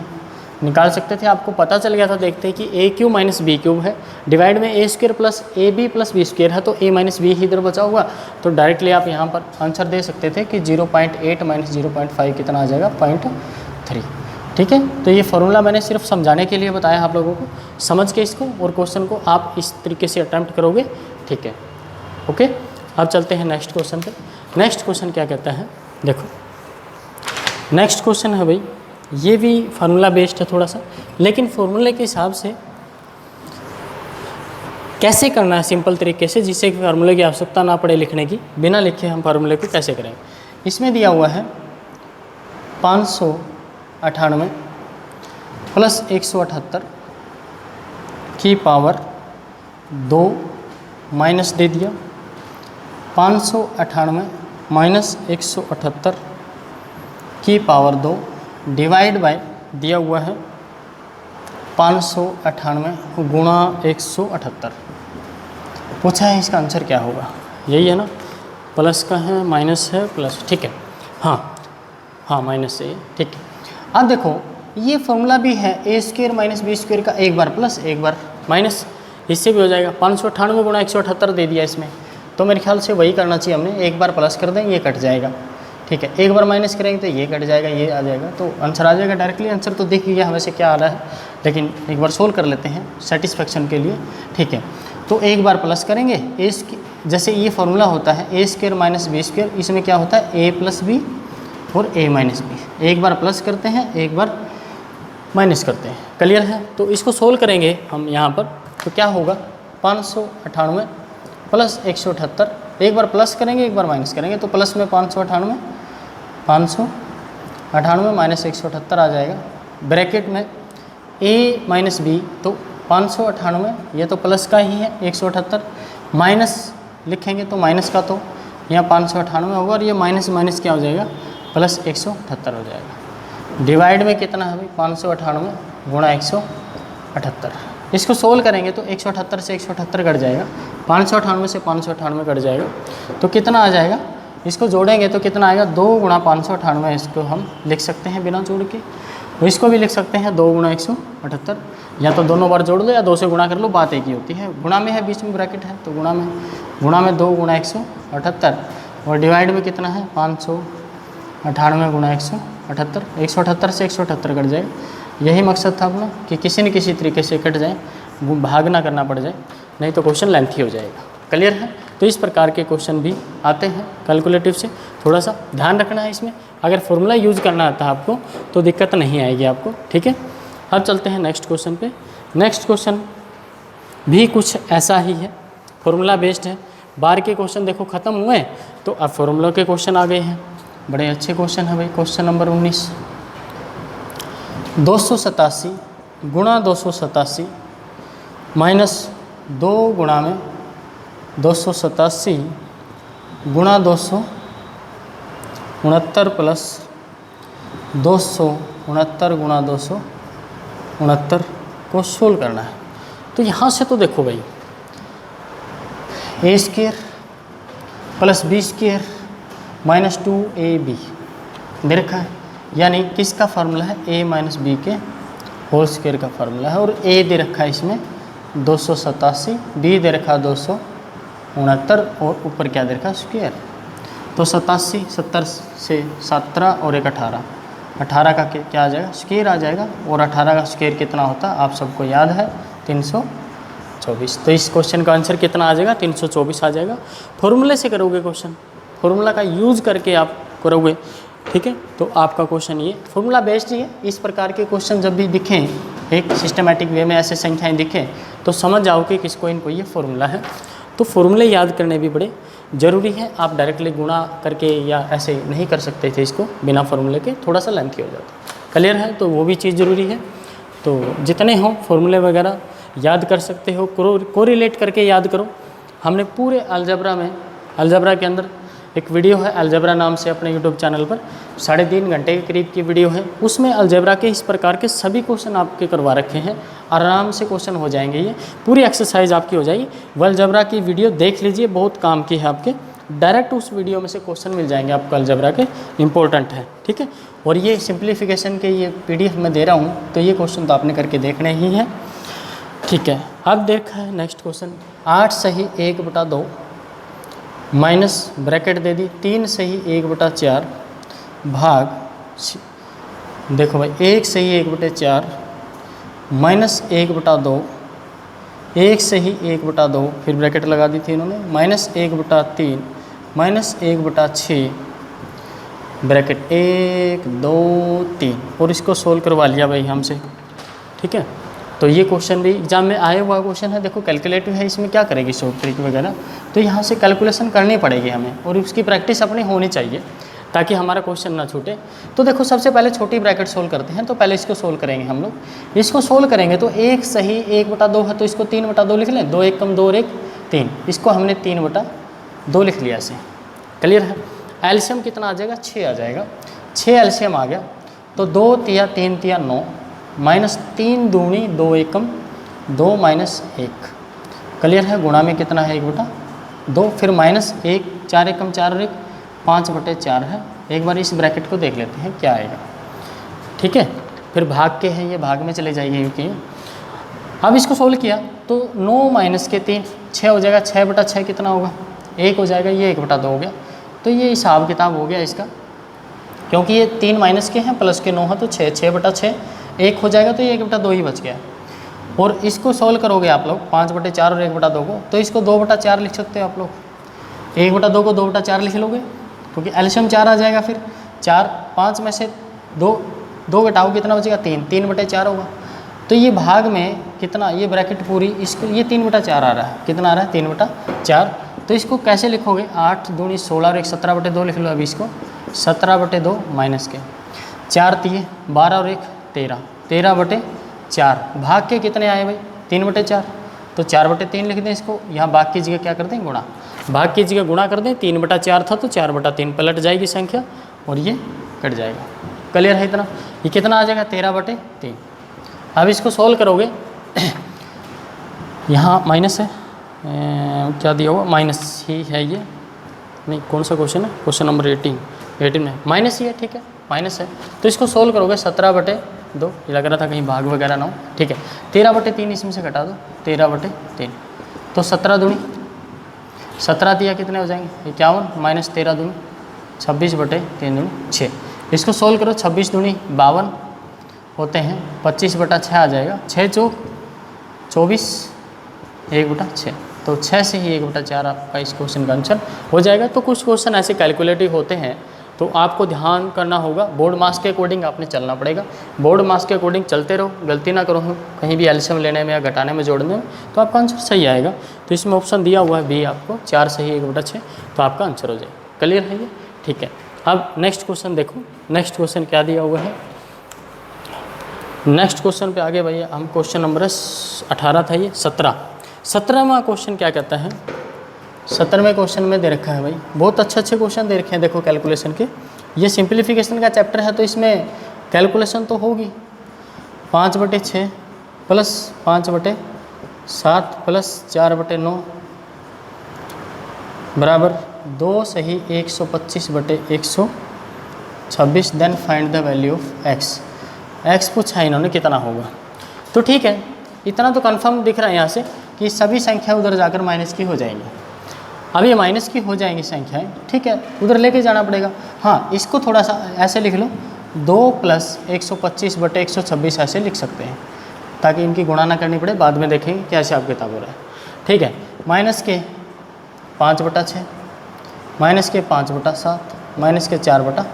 निकाल सकते थे, आपको पता चल गया था, देखते हैं कि a cube minus B cube है, डिवाइड में A square plus A B plus B square है, तो a माइनस बी ही इधर बचा हुआ, तो डायरेक्टली आप यहाँ पर आंसर दे सकते थे कि 0.8 माइनस 0.5 कितना आ जाएगा 0.3, ठीक है। तो ये फार्मूला मैंने सिर्फ समझाने के लिए बताया आप लोगों को, समझ के इसको और क्वेश्चन को आप इस तरीके से अटैम्प्ट करोगे, ठीक है, ओके। अब चलते हैं नेक्स्ट क्वेश्चन पे। नेक्स्ट क्वेश्चन क्या कहता है, देखो नेक्स्ट क्वेश्चन है भाई, ये भी फार्मूला बेस्ड है थोड़ा सा, लेकिन फार्मूले के हिसाब से कैसे करना है सिंपल तरीके से, जिससे कि फार्मूले की आवश्यकता ना पड़े लिखने की, बिना लिखे हम फार्मूले को कैसे करेंगे। इसमें दिया हुआ है 598 प्लस 178 की पावर 2 माइनस दे दिया 598 माइनस 178 की पावर 2 डिवाइड बाय दिया हुआ है 598 गुणा 178, पूछा है इसका आंसर क्या होगा, यही है ना, प्लस का है माइनस है प्लस, ठीक है, हाँ माइनस से, ठीक है। अब देखो ये फॉर्मूला भी है ए स्क्वायर माइनस बी स्क्वायर का, एक बार प्लस एक बार माइनस, इससे भी हो जाएगा 598 गुणा 178 दे दिया इसमें, तो मेरे ख्याल से वही करना चाहिए हमने, एक बार प्लस कर दें ये कट जाएगा, ठीक है, एक बार माइनस करेंगे तो ये कट जाएगा, ये आ जाएगा, तो आंसर आ जाएगा डायरेक्टली। आंसर तो देख लीजिए हमें से क्या आ रहा है, लेकिन एक बार सोल्व कर लेते हैं सेटिस्फेक्शन के लिए, ठीक है। तो एक बार प्लस करेंगे ए स्क्वायर, जैसे ये फॉर्मूला होता है ए स्क्वायर माइनस बी स्क्वायर, इसमें क्या होता है ए प्लस बी और ए माइनस बी। एक बार प्लस करते हैं, एक बार माइनस करते हैं। क्लियर है? तो इसको सोल्व करेंगे हम यहाँ पर, तो क्या होगा 598 प्लस 178, एक बार प्लस करेंगे एक बार माइनस करेंगे, तो प्लस में 598 माइनस 178 आ जाएगा। ब्रैकेट में a माइनस बी, तो 598 ये तो प्लस का ही है, 178 माइनस लिखेंगे तो माइनस का, तो यहाँ 598 होगा और ये माइनस माइनस क्या हो जाएगा प्लस 178 हो जाएगा। डिवाइड में कितना है भाई 598 गुणा 178। इसको सोल्व करेंगे तो 178 से 178 कट जाएगा, 598 से 598 कट जाएगा, तो कितना आ जाएगा, इसको जोड़ेंगे तो कितना आएगा 2 गुणा 598। इसको हम लिख सकते हैं बिना जोड़ के, तो इसको भी लिख सकते हैं 2 गुणा 178, या तो दोनों बार जोड़ लो या 2 से गुणा कर लो, बात एक ही होती है। गुणा में है, बीच में ब्रैकेट है, तो गुणा में 2 गुणा 178 और डिवाइड में कितना है 598 गुणा 178, 178 से 178 कट जाएगा। यही मकसद था अपना कि किसी न किसी तरीके से कट जाए, भाग ना करना पड़ जाए, नहीं तो क्वेश्चन लेंथी हो जाएगा। क्लियर है? तो इस प्रकार के क्वेश्चन भी आते हैं कैलकुलेटिव से, थोड़ा सा ध्यान रखना है इसमें। अगर फॉर्मूला यूज़ करना आता है आपको तो दिक्कत नहीं आएगी आपको। ठीक है, अब चलते हैं नेक्स्ट क्वेश्चन पे। नेक्स्ट क्वेश्चन भी कुछ ऐसा ही है, फॉर्मूला बेस्ड है। बार के क्वेश्चन देखो ख़त्म हुए, तो अब फॉर्मूला के क्वेश्चन आ गए हैं। बड़े अच्छे क्वेश्चन है भाई। क्वेश्चन नंबर 19, 287 गुणा 287 माइनस 2 गुणा में 287 गुणा 269 प्लस 269 गुणा 269 को सोल्व करना है। तो यहाँ से तो देखो भाई A square plus B square minus 2ab दे रखा है, यानी किसका फार्मूला है a माइनस बी के होल स्क्वायर का फार्मूला है। और a दे रखा है इसमें 287, b दे रखा 269 और ऊपर क्या दे रखा स्क्वायर। तो 87, 70 से 17 और एक 18 का क्या आ जाएगा स्क्वायर आ जाएगा। और 18 का स्क्वायर कितना होता है आप सबको याद है 324। तो इस क्वेश्चन का आंसर कितना आ जाएगा 324 आ जाएगा। फॉर्मूले से करोगे क्वेश्चन, फॉर्मूला का यूज़ करके आप करोगे। ठीक है, तो आपका क्वेश्चन ये फॉर्मूला बेस्ड ही है। इस प्रकार के क्वेश्चन जब भी दिखें एक सिस्टमेटिक वे में ऐसे संख्याएं दिखें तो समझ जाओ कि किसको इनको ये फॉर्मूला है। तो फॉर्मूले याद करने भी बड़े ज़रूरी है। आप डायरेक्टली गुणा करके या ऐसे नहीं कर सकते थे इसको बिना फॉर्मूले के, थोड़ा सा लेंथी हो जाता। क्लियर है? तो वो भी चीज़ ज़रूरी है। तो जितने हों फॉर्मूले वगैरह याद कर सकते हो, कोरिलेट करके याद करो। हमने पूरे अलजबरा में, अलजबरा के अंदर एक वीडियो है अलजबरा नाम से अपने यूट्यूब चैनल पर, 3.5 घंटे के करीब की वीडियो है। उसमें अलजबरा के इस प्रकार के सभी क्वेश्चन आपके करवा रखे हैं। आराम से क्वेश्चन हो जाएंगे, ये पूरी एक्सरसाइज आपकी हो जाएगी। वो अलजबरा की वीडियो देख लीजिए, बहुत काम की है आपके। डायरेक्ट उस वीडियो में से क्वेश्चन मिल जाएंगे आपको अलजबरा के, इंपॉर्टेंट है। ठीक है, और ये सिंप्लीफिकेशन के ये PDF में दे रहा हूँ, तो ये क्वेश्चन तो आपने करके देखने ही है। ठीक है, अब देखा है नेक्स्ट क्वेश्चन। 8 सही 1/2 माइनस ब्रैकेट दे दी 3 सही 1/4 भाग, देखो भाई 1 सही 1/4 माइनस 1/2, 1 सही 1/2 फिर ब्रैकेट लगा दी थी इन्होंने, माइनस 1/3 माइनस 1/6 ब्रैकेट 1 2 3 और इसको सोल्व करवा लिया भाई हमसे। ठीक है, तो ये क्वेश्चन भी एग्जाम में आया हुआ क्वेश्चन है। देखो कैलकुलेटिव है, इसमें क्या करेगी शॉर्ट ट्रिक वगैरह, तो यहाँ से कैलकुलेशन करनी पड़ेगी हमें और उसकी प्रैक्टिस अपनी होनी चाहिए ताकि हमारा क्वेश्चन ना छूटे। तो देखो सबसे पहले छोटी ब्रैकेट सोल्व करते हैं। तो पहले इसको सोल्व करेंगे हम लोग। इसको सोल्व करेंगे तो 1 सही 1/2 है, तो इसको 3/2 लिख लें। 2 1 कम 2 और 1 3, इसको हमने 3/2 लिख लिया ऐसे। क्लियर है? एलसीएम कितना आ जाएगा 6 आ जाएगा। 6 एलसीएम आ गया तो 2 तिया 3 तिया 9 माइनस 3 दूनी 2 एकम 2 माइनस 1। क्लियर है? गुणा में कितना है 1/2, फिर माइनस 1 4 एकम 4 और 1 5/4 है। एक बार इस ब्रैकेट को देख लेते हैं क्या आएगा। ठीक है, फिर भाग के हैं ये, भाग में चले जाइए क्योंकि अब इसको सोल्व किया तो 9 माइनस के 3 6 हो जाएगा। 6/6 कितना होगा 1 हो जाएगा, ये 1/2 हो गया। तो ये हिसाब किताब हो गया इसका, क्योंकि ये 3 माइनस के हैं प्लस के 9 है तो 6 6/6 1 हो जाएगा, तो ये 1/2 ही बच गया। और इसको सॉल्व करोगे आप लोग 5/4 और 1/2 को, तो इसको 2/4 लिख सकते हो आप लोग। 1/2 को 2/4 लिख लोगे क्योंकि एलसीएम 4 आ जाएगा। फिर 4 5 में से 2 घटाओ कितना बचेगा 3, 3/4 होगा। तो ये भाग में कितना, ये ब्रैकेट पूरी इसको ये 3/4 आ रहा है। कितना आ रहा है 3/4। तो इसको कैसे लिखोगे 8 दूनी 16 और 1 17/2 लिख लो। अभी इसको 17/2 माइनस के 4 3 12 और 1 13, 13/4 भाग के कितने आए भाई 3/4। तो 4/3 लिख दें इसको। यहाँ भाग की जगह क्या कर दें गुणा, भाग की जगह गुणा कर दें। 3/4 था तो 4/3 पलट जाएगी संख्या और ये कट जाएगा। क्लियर है इतना। ये कितना आ जाएगा 13/3। अब इसको सोल्व करोगे यहाँ माइनस है, क्या दिया हुआ माइनस ही है ये, नहीं कौन सा क्वेश्चन है, क्वेश्चन नंबर 18 में माइनस ही है। ठीक है माइनस है। तो इसको सोल्व करोगे 17/2, ये लग रहा था कहीं भाग वगैरह ना हो। ठीक है 13/3 इसमें से घटा दो 13/3। तो 17 दूनी 17 दिया कितने हो जाएंगे 51 माइनस 13 दूनी 26/3 दूनी 6। इसको सोल्व करो 26 दूनी 52 होते हैं, 25/6 आ जाएगा। 6 चौक 24, 1/6। तो 6 से ही 1/4 आपका इस क्वेश्चन का आंसर हो जाएगा। तो कुछ क्वेश्चन ऐसे कैलकुलेटिव होते हैं तो आपको ध्यान करना होगा, बोर्ड मार्क्स के अकॉर्डिंग आपने चलना पड़ेगा। बोर्ड मार्क्स के अकॉर्डिंग चलते रहो, गलती ना करो कहीं भी एलसीएम लेने में या घटाने में जोड़ने में, तो आपका आंसर सही आएगा। तो इसमें ऑप्शन दिया हुआ है बी आपको 4 से ही 1/6, तो आपका आंसर हो जाएगा। क्लियर है ये। ठीक है अब नेक्स्ट क्वेश्चन देखो, नेक्स्ट क्वेश्चन क्या दिया हुआ है। नेक्स्ट क्वेश्चन पे आगे भैया हम क्वेश्चन नंबर 18 था ये 17वां क्वेश्चन क्या कहता है। 17वें क्वेश्चन में दे रखा है भाई, बहुत अच्छे क्वेश्चन दे रखे हैं देखो कैलकुलेशन के। ये सिंप्लीफिकेशन का चैप्टर है तो इसमें कैलकुलेशन तो होगी। 5/6 प्लस 5/7 प्लस 4/9 बराबर 2 सही 125/126। Then find the value of x पूछा है इन्होंने कितना होगा। तो ठीक है इतना तो कंफर्म दिख रहा है यहाँ से कि सभी संख्या उधर जाकर माइनस की हो जाएंगी। अब ये माइनस की हो जाएंगी संख्याएं, ठीक है उधर लेके जाना पड़ेगा। हाँ इसको थोड़ा सा ऐसे लिख लो 2 + 125/126 ऐसे लिख सकते हैं ताकि इनकी गुणा ना करनी पड़े, बाद में देखेंगे क्या हिसाब किताब हो रहा है। ठीक है माइनस के 5/6 माइनस के 5/7 माइनस के 4/9।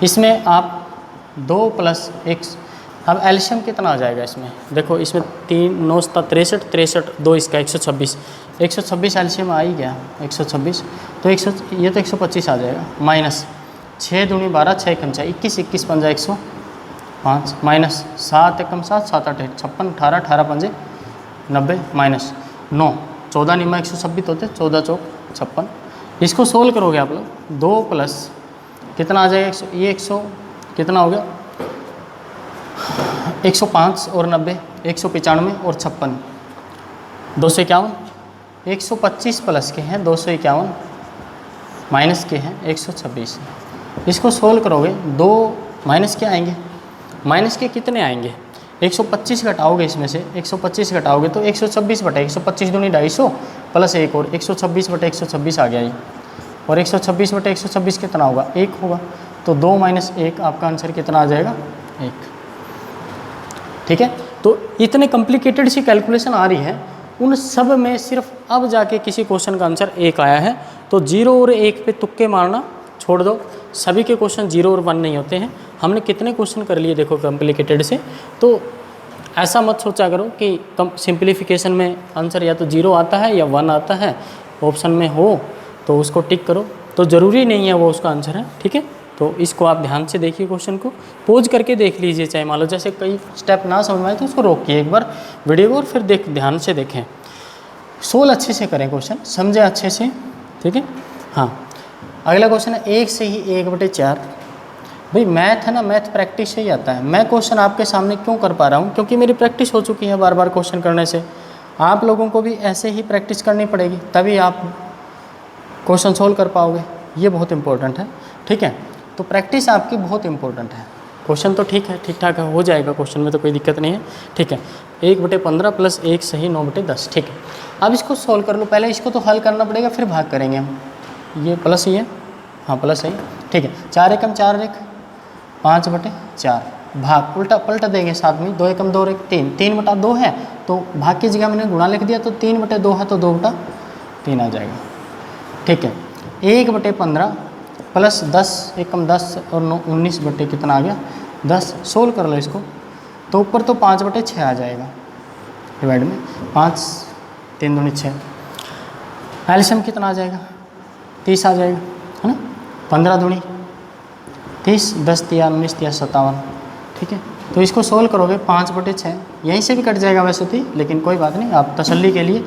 इसमें आप 2 + 1, अब एलसीएम कितना आ जाएगा इसमें देखो, इसमें 3 9 63 63 2 इसका 126 एलसीएम आ ही गया 126। तो ये तो 125 आ जाएगा। माइनस 6 दूनी 12 6 कम 6 21 21 पंजा 105 माइनस 7 एकम 7 7 8 56 18 18 पंजे 90 माइनस 9 14 निमा 126 होते 14 चौक 56। इसको सोल्व करोगे आप लोग 2 + कितना आ जाएगा 100, ये 100 कितना हो गया 105 और 90 195 और 56 251 125 प्लस के हैं 251 माइनस के हैं 126। इसको सोल्व करोगे 2 माइनस के आएंगे, माइनस के कितने आएंगे 125 घटाओगे इसमें से 125 घटाओगे तो 126/125 दूनी 250 प्लस 1 और 126/126 आ गया ये, और 126/126 कितना होगा 1 होगा। तो 2 - 1 आपका आंसर कितना आ जाएगा 1। ठीक है तो इतने कॉम्प्लिकेटेड सी कैलकुलेशन आ रही है, उन सब में सिर्फ अब जाके किसी क्वेश्चन का आंसर 1 आया है। तो 0 और 1 पे तुक्के मारना छोड़ दो, सभी के क्वेश्चन 0 और 1 नहीं होते हैं। हमने कितने क्वेश्चन कर लिए देखो कॉम्प्लिकेटेड से, तो ऐसा मत सोचा करो कि सिंप्लीफिकेशन में आंसर या तो 0 आता है या 1 आता है, ऑप्शन में हो तो उसको टिक करो, तो ज़रूरी नहीं है वो उसका आंसर है। ठीक है तो इसको आप ध्यान से देखिए, क्वेश्चन को पोज करके देख लीजिए, चाहे मान लो जैसे कई स्टेप ना समझ में आए तो उसको रोकिए एक बार वीडियो को और फिर ध्यान से देखें। सोल्व अच्छे से करें, क्वेश्चन समझे अच्छे से। ठीक है हाँ अगला क्वेश्चन है 1 से ही 1/4। भाई मैथ है ना, मैथ प्रैक्टिस से ही आता है। मैं क्वेश्चन आपके सामने क्यों कर पा रहा हूँ, क्योंकि मेरी प्रैक्टिस हो चुकी है बार बार क्वेश्चन करने से। आप लोगों को भी ऐसे ही प्रैक्टिस करनी पड़ेगी, तभी आप क्वेश्चन सोल्व कर पाओगे, ये बहुत इंपॉर्टेंट है। ठीक है तो प्रैक्टिस आपकी बहुत इंपॉर्टेंट है। क्वेश्चन तो ठीक है ठीक ठाक हो जाएगा, क्वेश्चन में तो कोई दिक्कत नहीं है। ठीक है 1/15 प्लस 1 सही 9/10। ठीक है अब इसको सोल्व कर लो, पहले इसको तो हल करना पड़ेगा फिर भाग करेंगे हम। ये प्लस ही है, हाँ प्लस है। ठीक है 4 एकम 4 1 5/4 भाग उल्टा पलटा देंगे साथ में, 2 एकम 2 और 1 3, 3/2 है तो भाग की जगह मैंने गुणा लिख दिया, तो 3/2 है तो 2/3 आ जाएगा। ठीक है, 1/15 प्लस 10 एकम 10 और 9 19 बटे कितना आ गया 10। सोल्व कर लो इसको, तो ऊपर तो 5/6 आ जाएगा, डिवाइड में 5 3 दूनी 6, एलसीएम कितना आ जाएगा 30 आ जाएगा, है ना। 15 दूनी 30, 10 तिया 19 तिया 57। ठीक है, तो इसको सोल्व करोगे 5/6, यहीं से भी कट जाएगा वैसे तो, लेकिन कोई बात नहीं, आप तसल्ली के लिए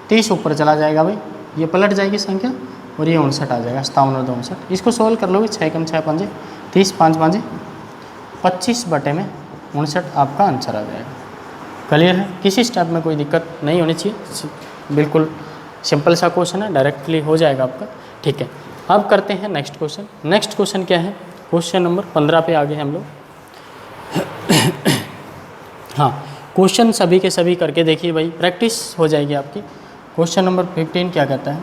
30 ऊपर चला जाएगा भाई, ये पलट जाएगी संख्या और ये 59 आ जाएगा, 57 और 2 59। इसको सोल्व कर लोगे 6 कम 6 पंजे 30, 5 5 25 बटे में 59 आपका आंसर आ जाएगा। क्लियर है, किसी स्टेप में कोई दिक्कत नहीं होनी चाहिए, बिल्कुल सिंपल सा क्वेश्चन है, डायरेक्टली हो जाएगा आपका। ठीक है, अब करते हैं नेक्स्ट क्वेश्चन। नेक्स्ट क्वेश्चन क्या है, क्वेश्चन नंबर 15 पे आगे हम लोग। हाँ, क्वेश्चन सभी के सभी करके देखिए भाई, प्रैक्टिस हो जाएगी आपकी। क्वेश्चन नंबर 15 क्या कहता है,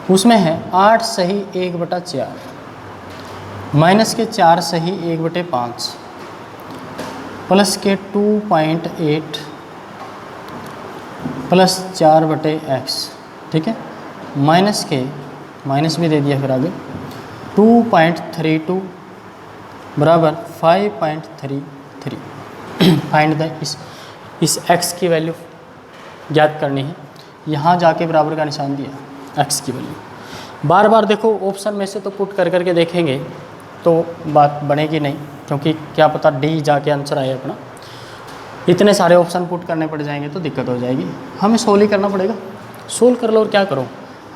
उसमें है 8 सही 1/4 माइनस के 4 सही 1/5 प्लस के 2.8 प्लस 4/x। ठीक है, माइनस के माइनस भी दे दिया, फिर आगे 2.32 बराबर 5.33। फाइंड द इस x की वैल्यू ज्ञात करनी है। यहाँ जाके बराबर का निशान दिया, x की वैल्यू बार बार देखो, ऑप्शन में से तो पुट कर करके देखेंगे तो बात बनेगी नहीं, क्योंकि क्या पता डी जाके आंसर आए अपना, इतने सारे ऑप्शन पुट करने पड़ जाएंगे तो दिक्कत हो जाएगी। हमें सोल्व ही करना पड़ेगा, सोल्व कर लो और क्या करो,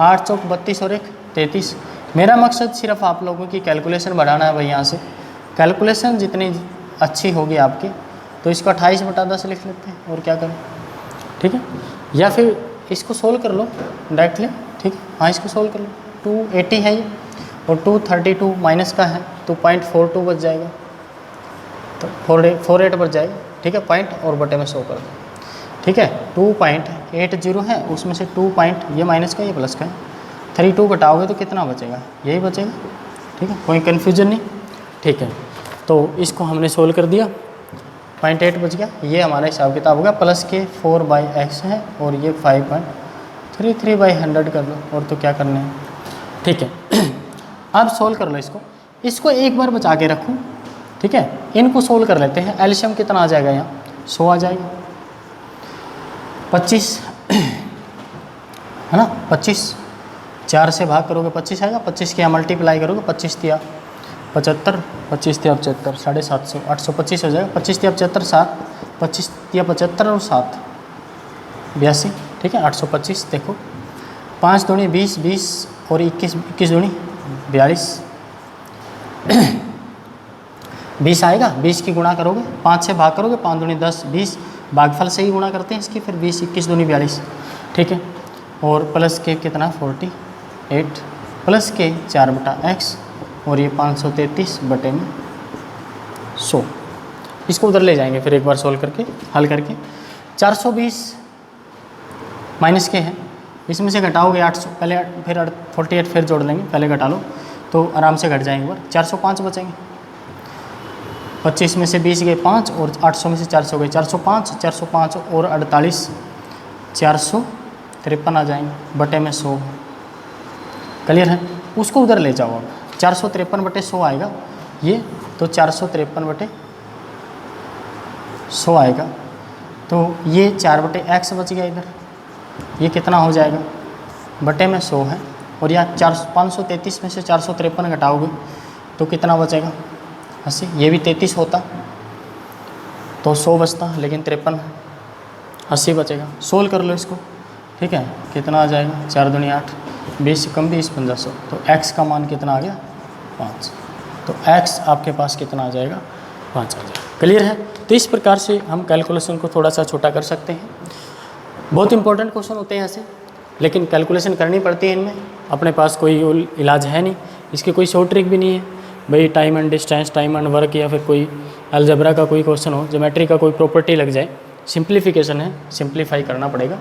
8 चौक 32 और 1 33। मेरा मकसद सिर्फ आप लोगों की कैलकुलेशन बढ़ाना है भाई। यहाँ से कैलकुलेशन जितनी अच्छी होगी आपकी, तो इसको 28/10 लिख लेते हैं और क्या करें। ठीक है, या फिर इसको सोल्व कर लो डायरेक्टली। ठीक है, हाँ इसको सोल्व कर लो, 280 है ये और 232 माइनस का है तो 0.42 बच जाएगा, तो 48 बच जाएगा। ठीक है, पॉइंट और बटे में 100 कर दो। ठीक है, 2.80 है, उसमें से 2 पॉइंट ये माइनस का ये प्लस का है, 32 घटाओगे तो कितना बचेगा, यही बचेगा। ठीक है, कोई कन्फ्यूजन नहीं। ठीक है, तो इसको हमने सोल्व कर दिया, 0.8 बच गया, ये हमारा हिसाब किताब होगा। प्लस के 4/x है और ये 5.33/100 कर लो, और तो क्या करना है। ठीक है, अब सोल्व कर लो इसको एक बार बचा के रखो। ठीक है, इनको सोल्व कर लेते हैं। एलसीएम कितना आ जाएगा, यहाँ 100 आ जाएगा, 25 है ना, 25 4 से भाग करोगे 25 आएगा, 25 के यहाँ मल्टीप्लाई करोगे, 25 तिया 75, 25 तिया 75, 750, 825 हो जाएगा। 25 तिया 75 7, 25 तिया 75 और 7 82। ठीक है, 825। देखो 5 दूनी 20, 20 और 21, 21 दूनी 42, 20 आएगा। 20 की गुणा करोगे, 5 से भाग करोगे, 5 दूनी 10, 20 भागफल से ही गुणा करते हैं इसकी, फिर 20 21 दूनी 42। ठीक है, और प्लस के कितना 48 प्लस के 4/x और ये 533 बटे में 100। इसको उधर ले जाएंगे फिर एक बार सोल्व करके, हल करके। 420 माइनस के है, इसमें से घटाओगे 800, पहले फिर 48 फिर जोड़ लेंगे, पहले घटा लो तो आराम से घट जाएंगे। बार 405 बचेंगे, 25 में से 20 गए 5 और 800 में से 400 गए 405, 405 और 48 453 आ जाएंगे बटे में 100। क्लियर है, उसको उधर ले जाओ। अब 453 बटे 100 आएगा ये, तो 453 बटे 100 आएगा, तो ये 4/x बच गया इधर, ये कितना हो जाएगा बटे में 100 है। और यहाँ 533 में से 453 घटाओगे तो कितना बचेगा 80, ये भी 33 होता तो 100 बचता, लेकिन 53 80 बचेगा। सोल्व कर लो इसको। ठीक है, कितना आ जाएगा 4 दूनी 8, 20 कम 20 50 100, तो x का मान कितना आ गया 5, तो x आपके पास कितना आ जाएगा 5 आ जाएगा। क्लियर है, तो इस प्रकार से हम कैलकुलेशन को थोड़ा सा छोटा कर सकते हैं। बहुत इंपॉर्टेंट क्वेश्चन होते हैं ऐसे, लेकिन कैलकुलेशन करनी पड़ती है इनमें, अपने पास कोई इलाज है नहीं, इसकी कोई शॉर्ट ट्रिक भी नहीं है भाई। Time and distance, time and work, या फिर कोई अलजेब्रा का कोई क्वेश्चन हो, ज्योमेट्री का कोई प्रॉपर्टी लग जाए, सिंप्लीफिकेशन है, सिंप्लीफाई करना पड़ेगा।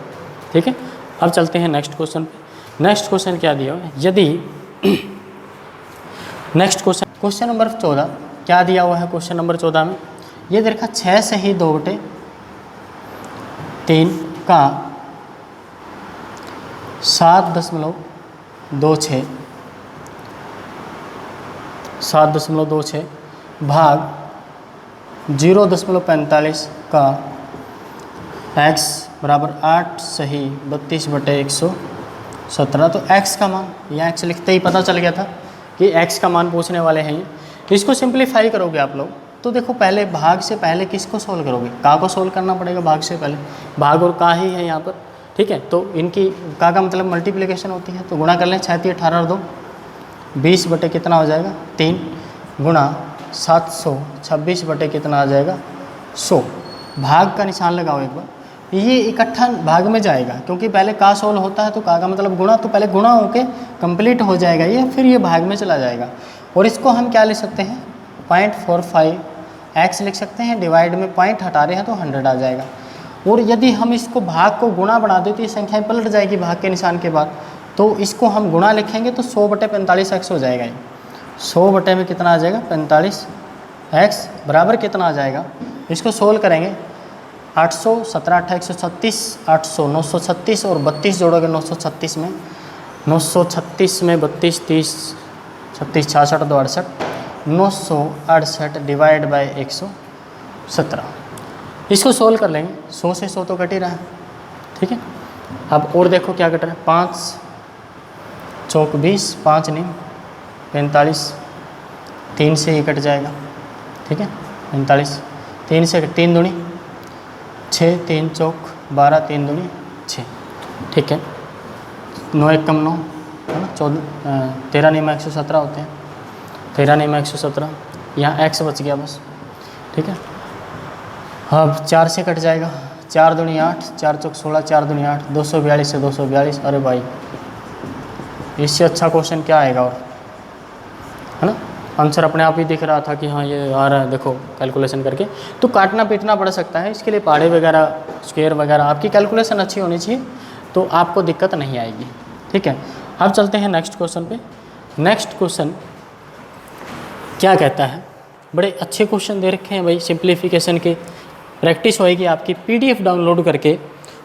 ठीक है, अब चलते हैं नेक्स्ट क्वेश्चन पे। नेक्स्ट क्वेश्चन क्या दिया हुआ है, यदि नेक्स्ट क्वेश्चन नंबर 14 क्या दिया हुआ है। क्वेश्चन नंबर 14 में ये देखा 6 से ही 2/3 का 7.26 भाग 0.45 का x बराबर 8 सही 32/117। तो x का मान, यहाँ x लिखते ही पता चल गया था कि x का मान पूछने वाले हैं ये। इसको सिंप्लीफाई करोगे आप लोग तो देखो पहले भाग से पहले किसको सोल्व करोगे, का को सोल्व करना पड़ेगा भाग से पहले, भाग और का ही है यहाँ पर, ठीक है। तो इनकी का मतलब मल्टीप्लिकेशन होती है, तो गुणा कर लें 6 × 18 और 2 20 बटे कितना हो जाएगा 3 गुणा 726 बटे कितना आ जाएगा 100। भाग का निशान लगाओ एक बार, ये इकट्ठा भाग में जाएगा क्योंकि पहले का सोल्व होता है तो का मतलब गुणा, तो पहले गुणा होके कंप्लीट हो जाएगा ये, फिर ये भाग में चला जाएगा। और इसको हम क्या लिख सकते हैं 0.45x लिख सकते हैं, डिवाइड में पॉइंट हटा रहे हैं तो 100 आ जाएगा। और यदि हम इसको भाग को गुणा बना दें तो ये संख्या पलट जाएगी भाग के निशान के बाद, तो इसको हम गुणा लिखेंगे तो 100/45x हो जाएगा। ये 100 बटे में कितना आ जाएगा 45x बराबर कितना आ जाएगा, इसको सोल्व करेंगे 800 17 8 136 800 936 और 32 जोड़ोगे 936 में 32 30 36 66 2 68 968 डिवाइड बाय 117। इसको सोल्व कर लेंगे, 100 से 100 तो कट ही रहा है, ठीक है। अब और देखो क्या कट रहा है, 5 चौक 20 5 9 45 3 से ही कट जाएगा, ठीक है 45 3 से 3 दूनी 6 3 चौक 12 3 दूनी 6, ठीक है 9 1 कम 9 है ना 14 13 9 में 117 होते हैं, 13 9 में 117, यहाँ x बच गया बस, ठीक है। अब 4 से कट जाएगा 4 दूनी 8 4 चौक 16 4 दूनी 8 242 से 242। अरे भाई इससे अच्छा क्वेश्चन क्या आएगा और, है ना। आंसर अपने आप ही दिख रहा था कि हाँ ये आ रहा है, देखो कैलकुलेशन करके। तो काटना पीटना पड़ सकता है, इसके लिए पहाड़े वगैरह स्क्वायर वगैरह आपकी कैलकुलेशन अच्छी होनी चाहिए तो आपको दिक्कत नहीं आएगी, ठीक है। अब चलते हैं नेक्स्ट क्वेश्चन पे। नेक्स्ट क्वेश्चन क्या कहता है, बड़े अच्छे क्वेश्चन दे रखे हैं भाई, सिंप्लीफिकेशन की प्रैक्टिस होएगी आपकी। PDF डाउनलोड करके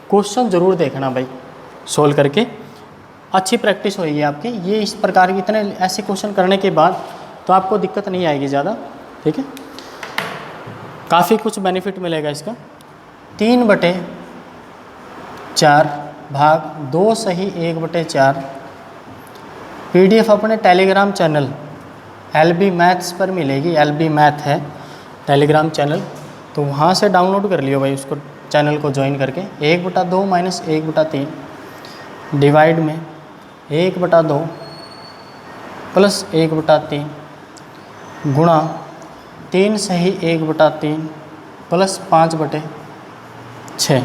क्वेश्चन ज़रूर देखना भाई, सोल्व करके अच्छी प्रैक्टिस होएगी आपकी। ये इस प्रकार के इतने ऐसे क्वेश्चन करने के बाद तो आपको दिक्कत नहीं आएगी ज़्यादा, ठीक है। काफ़ी कुछ बेनिफिट मिलेगा इसका। 3/4 भाग 2 सही 1/4 PDF अपने टेलीग्राम चैनल LB मैथ्स पर मिलेगी। LB मैथ है टेलीग्राम चैनल, तो वहाँ से डाउनलोड कर लियो भाई उसको, चैनल को ज्वाइन करके। 1/2 माइनस 1/3 डिवाइड में 1/2 प्लस 1/3 गुणा 3 सही 1/3 प्लस 5/6।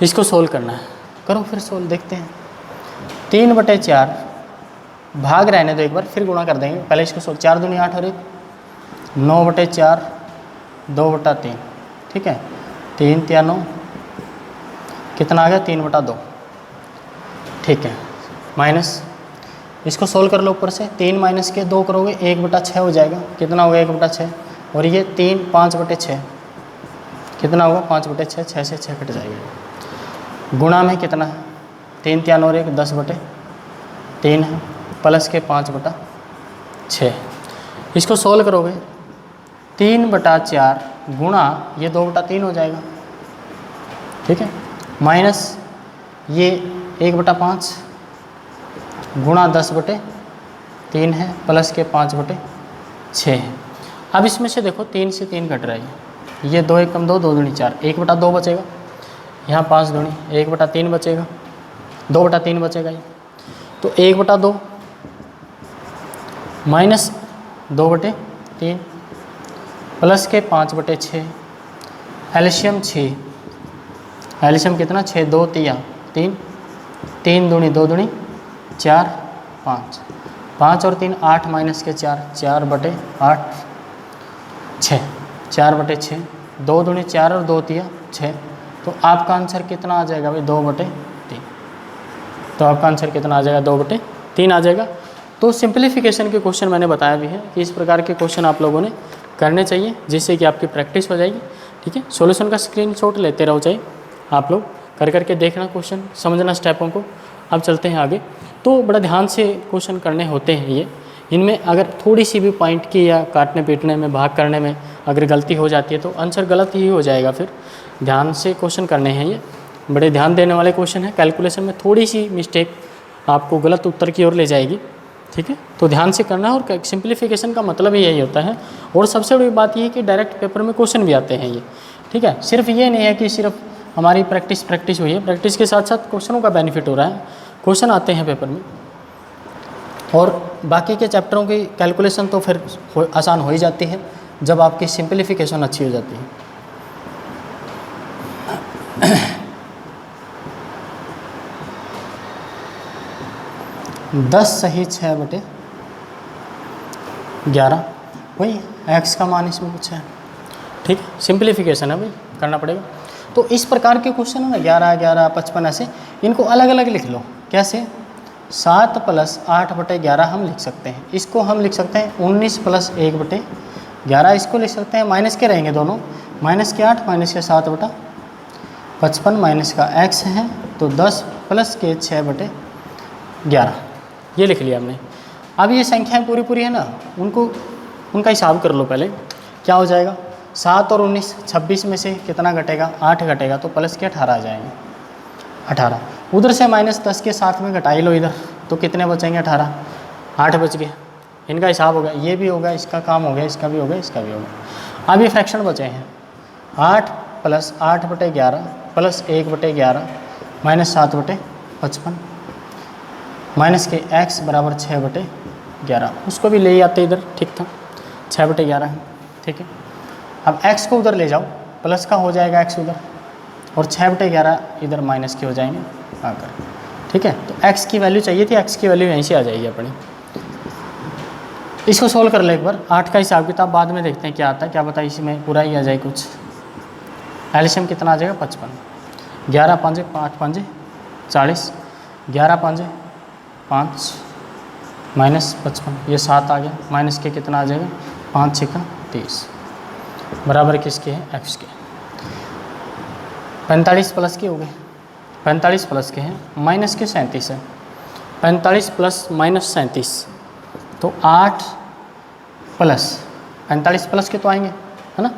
इसको सोल्व करना है, करो फिर सोल्व देखते हैं। 3/4 भाग रहने दो एक बार, फिर गुणा कर देंगे। पहले इसको सोल्व, 4 दूनी 8 और 1 9/4 2/3, ठीक है 3 3 9 कितना आ गया 3/2, ठीक है। माइनस इसको सोल्व कर लो ऊपर से, 3 माइनस के 2 करोगे 1/6 हो जाएगा। कितना होगा 1/6 और ये 3 5/6 कितना होगा 5/6, 6 से 6 कट जाएगा। गुणा में कितना है 3 3 और 1 10/3 है, प्लस के 5/6। इसको सोल्व करोगे 3/4 गुणा ये 2/3 हो जाएगा, ठीक है। माइनस ये 1/5 गुणा 10/3 है, प्लस के 5/6 है। अब इसमें से देखो 3 से 3 कट रहा है, ये 2 1 कम 2 2 दूनी 4 1/2 बचेगा, यहाँ 5 दूनी 1/3 बचेगा, 2/3 बचेगा ये, तो 1/2 माइनस 2/3 प्लस के 5/6 एल्शियम 6, एल्शियम कितना 6 2 3 3 दूनी 2 दूनी 4 5 5 और 3 8 माइनस के 4 4/8 6 4/6 2 दूनी 4 और 2 3 6। तो आपका आंसर कितना आ जाएगा भाई 2/3। तो आपका आंसर कितना आ जाएगा 2/3 आ जाएगा। तो सिंप्लीफिकेशन के क्वेश्चन मैंने बताया भी है कि इस प्रकार के क्वेश्चन आप लोगों ने करने चाहिए, जिससे कि आपकी प्रैक्टिस हो जाएगी। ठीक है, सॉल्यूशन का स्क्रीनशॉट लेते रहो चाहिए आप लोग, कर करके देखना क्वेश्चन, समझना स्टेपों को। अब चलते हैं आगे। तो बड़ा ध्यान से क्वेश्चन करने होते हैं ये। इनमें अगर थोड़ी सी भी पॉइंट की या काटने पीटने में, भाग करने में अगर गलती हो जाती है तो आंसर गलत ही हो जाएगा। फिर ध्यान से क्वेश्चन करने हैं ये, बड़े ध्यान देने वाले क्वेश्चन है। कैलकुलेशन में थोड़ी सी मिस्टेक आपको गलत उत्तर की ओर ले जाएगी। ठीक है, तो ध्यान से करना है। और सिंप्लीफिकेशन का मतलब ही यही होता है। और सबसे बड़ी बात यह है कि डायरेक्ट पेपर में क्वेश्चन भी आते हैं ये। ठीक है, सिर्फ ये नहीं है कि सिर्फ हमारी प्रैक्टिस हुई है, प्रैक्टिस के साथ साथ क्वेश्चनों का बेनिफिट हो रहा है, क्वेश्चन आते हैं पेपर में। और बाकी के चैप्टरों की कैलकुलेशन तो फिर आसान हो ही जाती है जब आपकी सिंप्लीफिकेशन अच्छी हो जाती है। दस सही 6/11, वही x का मान इसमें पूछा है। ठीक है, सिंप्लीफिकेशन है भाई, करना पड़ेगा। तो इस प्रकार के क्वेश्चन है ना, 11, 11, 55 ऐसे, इनको अलग अलग लिख लो। कैसे? 7 + 8/11 हम लिख सकते हैं। इसको हम लिख सकते हैं 19 + 1/11। इसको लिख सकते हैं, माइनस के रहेंगे दोनों, -8 - 7/55 माइनस का x है, तो 10 + के 6/11 ये लिख लिया हमने। अब ये संख्याएं पूरी है ना, उनका हिसाब कर लो पहले। क्या हो जाएगा? 7 और 19, 26 में से कितना घटेगा? 8 घटेगा, तो प्लस के 18 आ जाएंगे। 18 उधर से -10 के साथ में घटा ही लो इधर, तो कितने बचेंगे? 18, 8 बच गए। इनका हिसाब हो गया, ये भी हो गया, इसका काम हो गया, इसका भी हो गया, इसका भी हो गया। अब ये फ्रैक्शन बचे हैं 8 + 8/11 + 1/11 - 7/55 माइनस के x बराबर 6/11। उसको भी ले आते इधर, ठीक था, 6/11 है। ठीक है, अब x को उधर ले जाओ, प्लस का हो जाएगा x उधर, और 6/11 इधर माइनस के हो जाएंगे आकर। ठीक है, तो x की वैल्यू चाहिए थी, x की वैल्यू यहीं से आ जाएगी अपनी। इसको सोल्व कर ले एक बार। 8 का हिसाब किताब बाद में देखते हैं क्या आता है, क्या पता इसमें पूरा ही आ जाए कुछ। एलसीएम कितना आ जाएगा? 55। 11 × 5 = 8 × 5 = 40, 11 × 5 = 5 -55, ये 7 आ गया। माइनस के कितना आ जाएगा? 5 × 6 = 30, बराबर किसके हैं? x के। 45 प्लस के हो गए, 45 प्लस के हैं, माइनस के 37 है। 45 + -37, तो 8 प्लस 45 प्लस के तो आएंगे, है ना।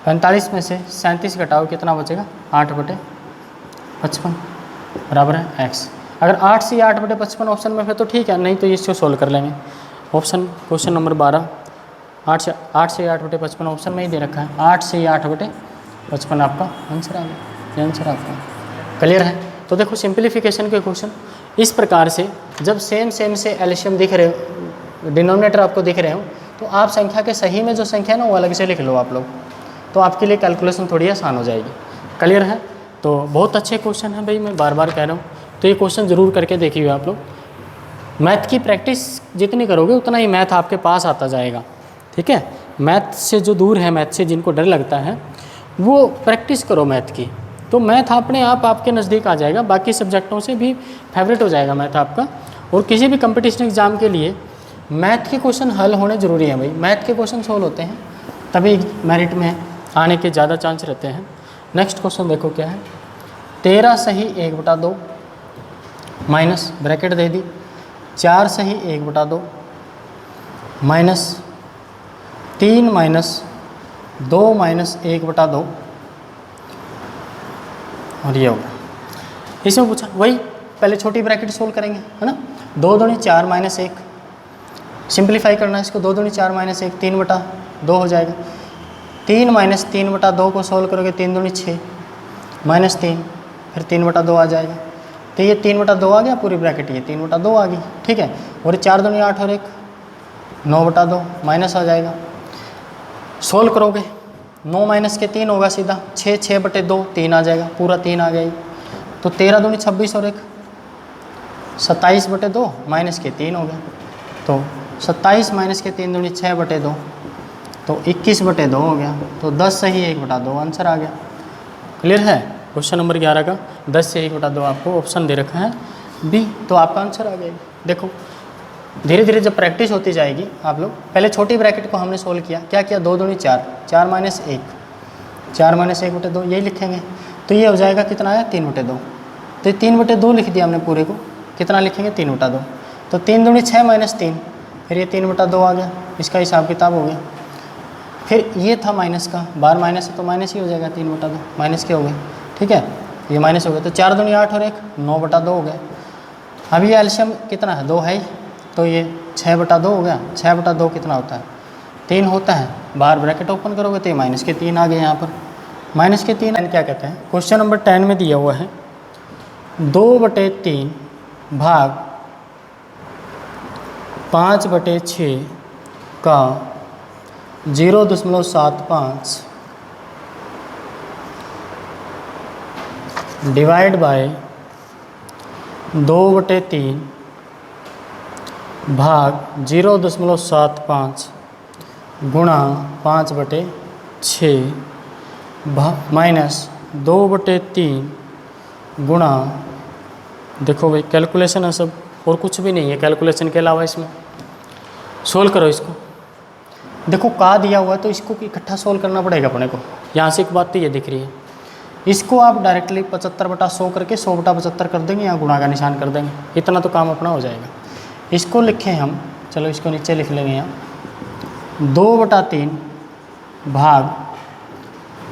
45 में से 37 घटाओ, कितना बचेगा? 8/55 बराबर है x। अगर 8 से 8/55 ऑप्शन में है तो ठीक है, नहीं तो इसको सोल्व कर लेंगे। ऑप्शन क्वेश्चन नंबर 12, 8 से 8/55 ऑप्शन में ही दे रखा है। 8 से 8/55 आपका आंसर आ गया, ये आंसर आपका क्लियर है। तो देखो सिंप्लीफिकेशन के क्वेश्चन इस प्रकार से, जब सेम से एलसीएम दिख रहे हो, डिनोमिनेटर आपको दिख रहे हो, तो आप संख्या के सही में जो संख्या है ना वो अलग से लिख लो आप लोग, तो आपके लिए कैलकुलेशन थोड़ी आसान हो जाएगी। क्लियर है। तो बहुत अच्छे क्वेश्चन हैं भाई, मैं बार बार कह रहा हूँ, तो ये क्वेश्चन ज़रूर करके देखिए आप लोग। मैथ की प्रैक्टिस जितनी करोगे उतना ही मैथ आपके पास आता जाएगा। ठीक है, मैथ से जो दूर है, मैथ से जिनको डर लगता है, वो प्रैक्टिस करो मैथ की, तो मैथ अपने आप आपके नज़दीक आ जाएगा। बाकी सब्जेक्टों से भी फेवरेट हो जाएगा मैथ आपका। और किसी भी कंपटीशन एग्जाम के लिए मैथ के क्वेश्चन हल होने ज़रूरी है भाई। मैथ के क्वेश्चन सोल्व होते हैं तभी मेरिट में आने के ज़्यादा चांस रहते हैं। नेक्स्ट क्वेश्चन देखो क्या है। 13 सही 1/2 माइनस ब्रैकेट दे दी, 4 सही 1/2 माइनस 3 माइनस 2 माइनस 1/2, और ये होगा। इसमें पूछा वही, पहले छोटी ब्रैकेट सोल्व करेंगे, है ना। 2 दूनी 4 माइनस 1, सिंप्लीफाई करना है इसको। 2 दूनी 4 माइनस 1, 3/2 हो जाएगा। 3 माइनस 3/2 को सोल्व करोगे, 3 दूनी 6 माइनस 3, फिर 3/2 आ जाएगा। तो ये 3/2 आ गया, पूरी ब्रैकेट ये 3/2 आ गई। ठीक है, और 4 दूनी 8 और 1 9/2 माइनस आ जाएगा। सोल्व करोगे 9 माइनस के 3 होगा सीधा, 6 6/2 3 आ जाएगा, पूरा 3 आ गया। तो 13 दूनी 26 और 1 27/2 माइनस के 3 हो गया। तो 27 माइनस के 3 दूनी 6/2, तो 21/2 हो गया। तो 10 सही 1/2 आंसर आ गया। क्लियर है। क्वेश्चन नंबर 11 का 10 से 1/2 आपको ऑप्शन दे रखा है बी, तो आपका आंसर आ गया। देखो धीरे धीरे जब प्रैक्टिस होती जाएगी आप लोग, पहले छोटी ब्रैकेट को हमने सोल्व किया, क्या किया, 2 दूनी 4, 4 माइनस 1, 4 माइनस 1/2 यही लिखेंगे। तो ये हो जाएगा कितना आया, 3/2। तो 3/2 लिख दिया हमने पूरे को, कितना लिखेंगे, 3/2। तो 3 दूनी 6 माइनस 3, फिर ये 3/2 आ गया, इसका हिसाब किताब हो गया। फिर ये था माइनस का, बार माइनस है तो माइनस ही हो जाएगा, 3/2 माइनस के हो गए, ठीक है, ये माइनस हो गया। तो 4 दूनी 8 और 1 9/2 हो गया। अब ये एल्शियम कितना है, 2 है ही, तो ये 6/2 हो गया। 6/2 कितना होता है, 3 होता है। बाहर ब्रैकेट ओपन करोगे तो ये माइनस के 3 आ गए यहाँ पर, माइनस के 3 क्या कहते हैं, क्वेश्चन नंबर 10 में दिया हुआ है 2/3 भाग 5/6 का 0.75 डिवाइड बाय 2/3 भाग 0.75 गुणा 5/6 माइनस 2/3 गुणा, देखो भाई कैलकुलेशन है सब, और कुछ भी नहीं है कैलकुलेशन के अलावा इसमें। सोल्व करो इसको, देखो का दिया हुआ है तो इसको इकट्ठा सोल्व करना पड़ेगा अपने को। यहाँ से एक बात तो ये दिख रही है, इसको आप डायरेक्टली 75/100 करके 100/75 कर देंगे, यहाँ गुणा का निशान कर देंगे, इतना तो काम अपना हो जाएगा। इसको लिखें हम, चलो इसको नीचे लिख लेंगे यहाँ 2/3 भाग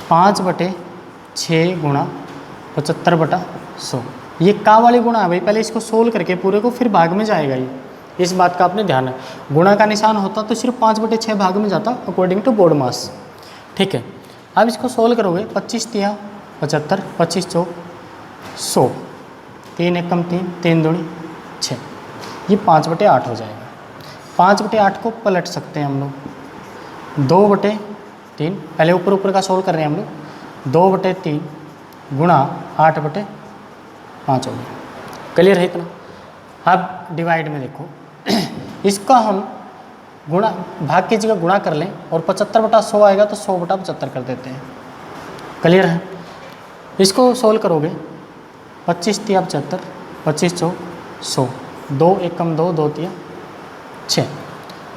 5/6 गुणा 75/100। ये का वाली गुणा है भाई, पहले इसको सोल्व करके पूरे को फिर भाग में जाएगा ये, इस बात का आपने ध्यान है। गुणा का निशान होता तो सिर्फ 5/6 भाग में जाता अकॉर्डिंग टू बोर्ड मास, ठीक है। अब इसको सोल्व करोगे, 25 तिया 75, 25 चौक 100, 3 एकम 3, 3 दूनी 6, ये 5/8 हो जाएगा। 5/8 को पलट सकते हैं हम लोग, 2/3, पहले ऊपर ऊपर का सोल्व कर रहे हैं हम लोग, 2/3 गुणा 8/5 हो गया। क्लियर है इतना। अब डिवाइड में देखो इसका हम गुणा, भाग की जगह गुणा कर लें और 75/100 आएगा तो 100/75 कर देते हैं। क्लियर है। इसको सोल्व करोगे, 25 तिया 75, 25 चौक 100, 2 एकम 2, 2 तिया 6,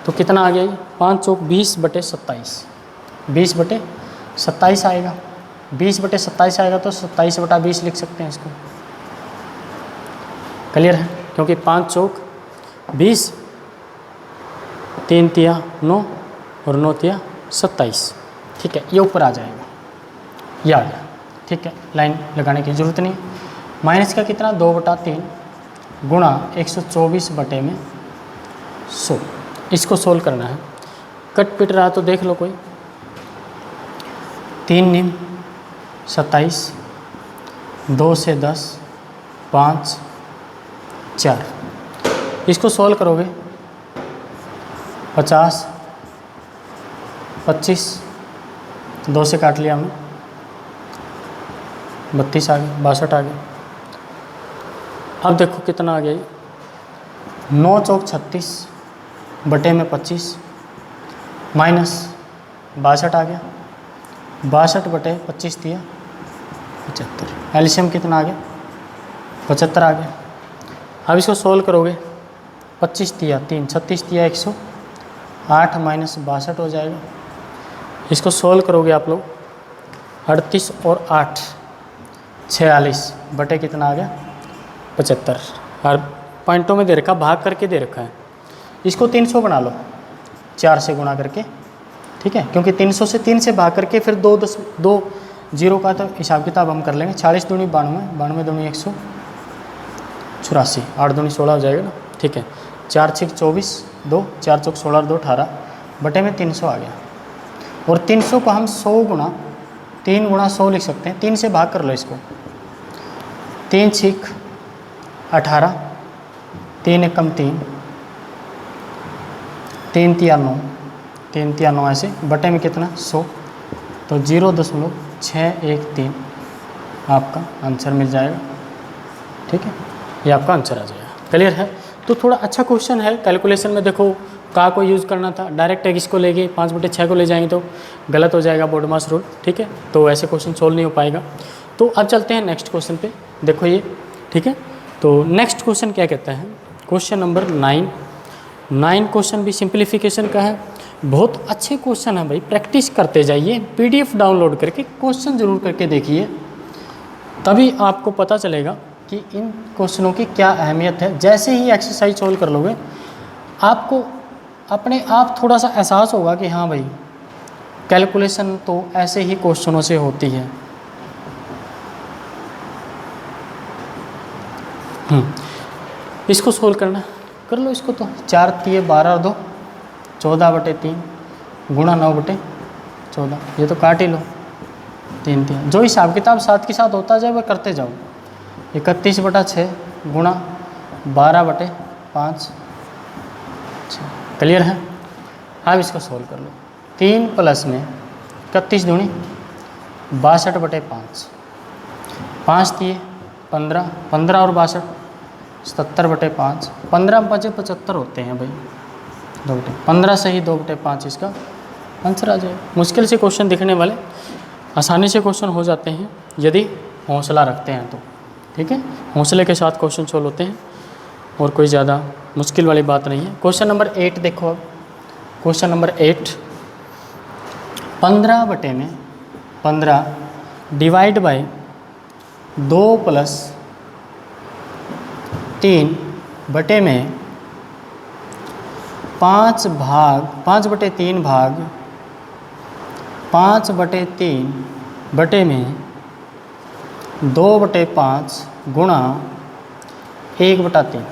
तो कितना आ गया ये, 5 चौक 20/27, 20/27 आएगा। 20/27 आएगा तो 27/20 लिख सकते हैं इसको। क्लियर है, क्योंकि 5 चौक 20, 3 तिया 9 और 9 तिया 27, ठीक है, ये ऊपर आ जाएगा, ये आ गया, ठीक है, लाइन लगाने की ज़रूरत नहीं। माइनस का कितना, 2/3 गुणा 124/100, इसको सोल्व करना है। कट पिट रहा तो देख लो कोई, 3 निम 27, 2 से 10, 5 4, इसको सोल्व करोगे 50, 25, 2 से काट लिया हमने, 32 आ गया, 62 आ गया। अब देखो कितना आ गया, 9 चौक 36 बटे में 25 माइनस 62 आ गया, 62/25 दिया 75, एल्शियम कितना आ गया, 75 आ गया। अब इसको सोल्व करोगे, 25 दिया 3, 36 दिया 108 माइनस 62 हो जाएगा। इसको सोल्व करोगे आप लोग, 38 और 8 46 बटे कितना आ गया, 75, और पॉइंटों में दे रखा, भाग करके दे रखा है। इसको 300 बना लो 4 से गुणा करके, ठीक है, क्योंकि 300 से 3 से भाग करके फिर 2 0 का तो हिसाब किताब हम कर लेंगे। 40 दूनी 92, 92 दूनी 184, 8 दूनी 16 हो जाएगा ना, ठीक है। 4 6 24, 2 4 चौक 16, 2 18 बटे में 300 आ गया। और 300 को हम 100 गुणा 3 गुणा 100 लिख सकते हैं, 3 से भाग कर लो इसको, 3 6 18, 3 एकम 3, 3 तिया 9, 3 तिया 9 ऐसे बटे में कितना 100, तो 0.613 आपका आंसर मिल जाएगा, ठीक है, ये आपका आंसर आ जाएगा। क्लियर है। तो थोड़ा अच्छा क्वेश्चन है, कैलकुलेशन में देखो का को यूज़ करना था, डायरेक्ट एक्स को लेके 5/6 को ले जाएंगे तो गलत हो जाएगा बोर्ड मास रूल, ठीक है, तो ऐसे क्वेश्चन सोल्व नहीं हो पाएगा। तो अब चलते हैं नेक्स्ट क्वेश्चन पे, देखो ये, ठीक है। तो नेक्स्ट क्वेश्चन क्या कहता है, क्वेश्चन नंबर 9, 9 क्वेश्चन भी सिंप्लीफिकेशन का है। बहुत अच्छे क्वेश्चन है भाई, प्रैक्टिस करते जाइए, पीडीएफ डाउनलोड करके क्वेश्चन ज़रूर करके देखिए, तभी आपको पता चलेगा कि इन क्वेश्चनों की क्या अहमियत है। जैसे ही एक्सरसाइज सॉल्व कर लोगे आपको अपने आप थोड़ा सा एहसास होगा कि हाँ भाई कैलकुलेशन तो ऐसे ही क्वेश्चनों से होती है। इसको सोल्व करना कर लो इसको, तो 4 तिये 12 और 2 14/3 गुणा 9/14, ये तो काट ही लो 3 3। जो हिसाब किताब साथ के साथ होता जाए वह करते जाओ। 31/6 गुणा 12/5, क्लियर है। अब इसको सोल्व कर लो। 3 प्लस में 31 दूनी 62/5, 5 तिये 15, 15 और 62 77/5, 15 5 75 होते हैं भाई, 15 से ही 2/5 इसका आंसर आ जाएगा। मुश्किल से क्वेश्चन दिखने वाले आसानी से क्वेश्चन हो जाते हैं यदि हौसला रखते हैं तो, ठीक है। हौसले के साथ क्वेश्चन सोल्व होते हैं और कोई ज़्यादा मुश्किल वाली बात नहीं है। क्वेश्चन नंबर 8 देखो। अब क्वेश्चन नंबर 8, 15 डिवाइड बाय 2 + 3 बटे में 5/3 भाग 5/3 बटे में 2/5 गुणा 1/3,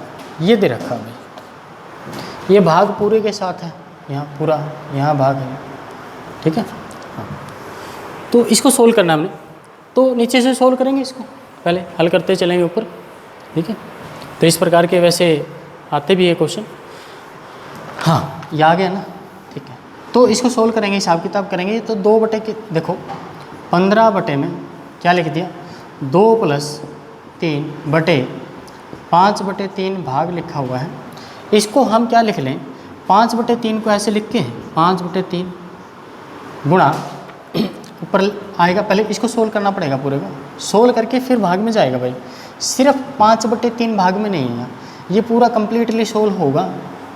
ये दे रखा भाई। ये भाग पूरे के साथ है, यहाँ पूरा यहाँ भाग है, ठीक है। हाँ। तो इसको सोल्व करना हमने, तो नीचे से सोल्व करेंगे इसको, पहले हल करते चलेंगे ऊपर, ठीक है। तो इस प्रकार के वैसे आते भी है क्वेश्चन, हाँ ये आ गया ना, ठीक है। तो इसको सोल्व करेंगे, हिसाब किताब करेंगे। तो 2 बटे के देखो 15 बटे में क्या लिख दिया 2 + 3 बटे 5/3 भाग लिखा हुआ है। इसको हम क्या लिख लें, 5/3 को ऐसे लिख के 5/3 गुणा ऊपर आएगा, पहले इसको सोल्व करना पड़ेगा पूरे को, सोल्व करके फिर भाग में जाएगा भाई। सिर्फ 5/3 भाग में नहीं है, ये पूरा कंप्लीटली सोल्व होगा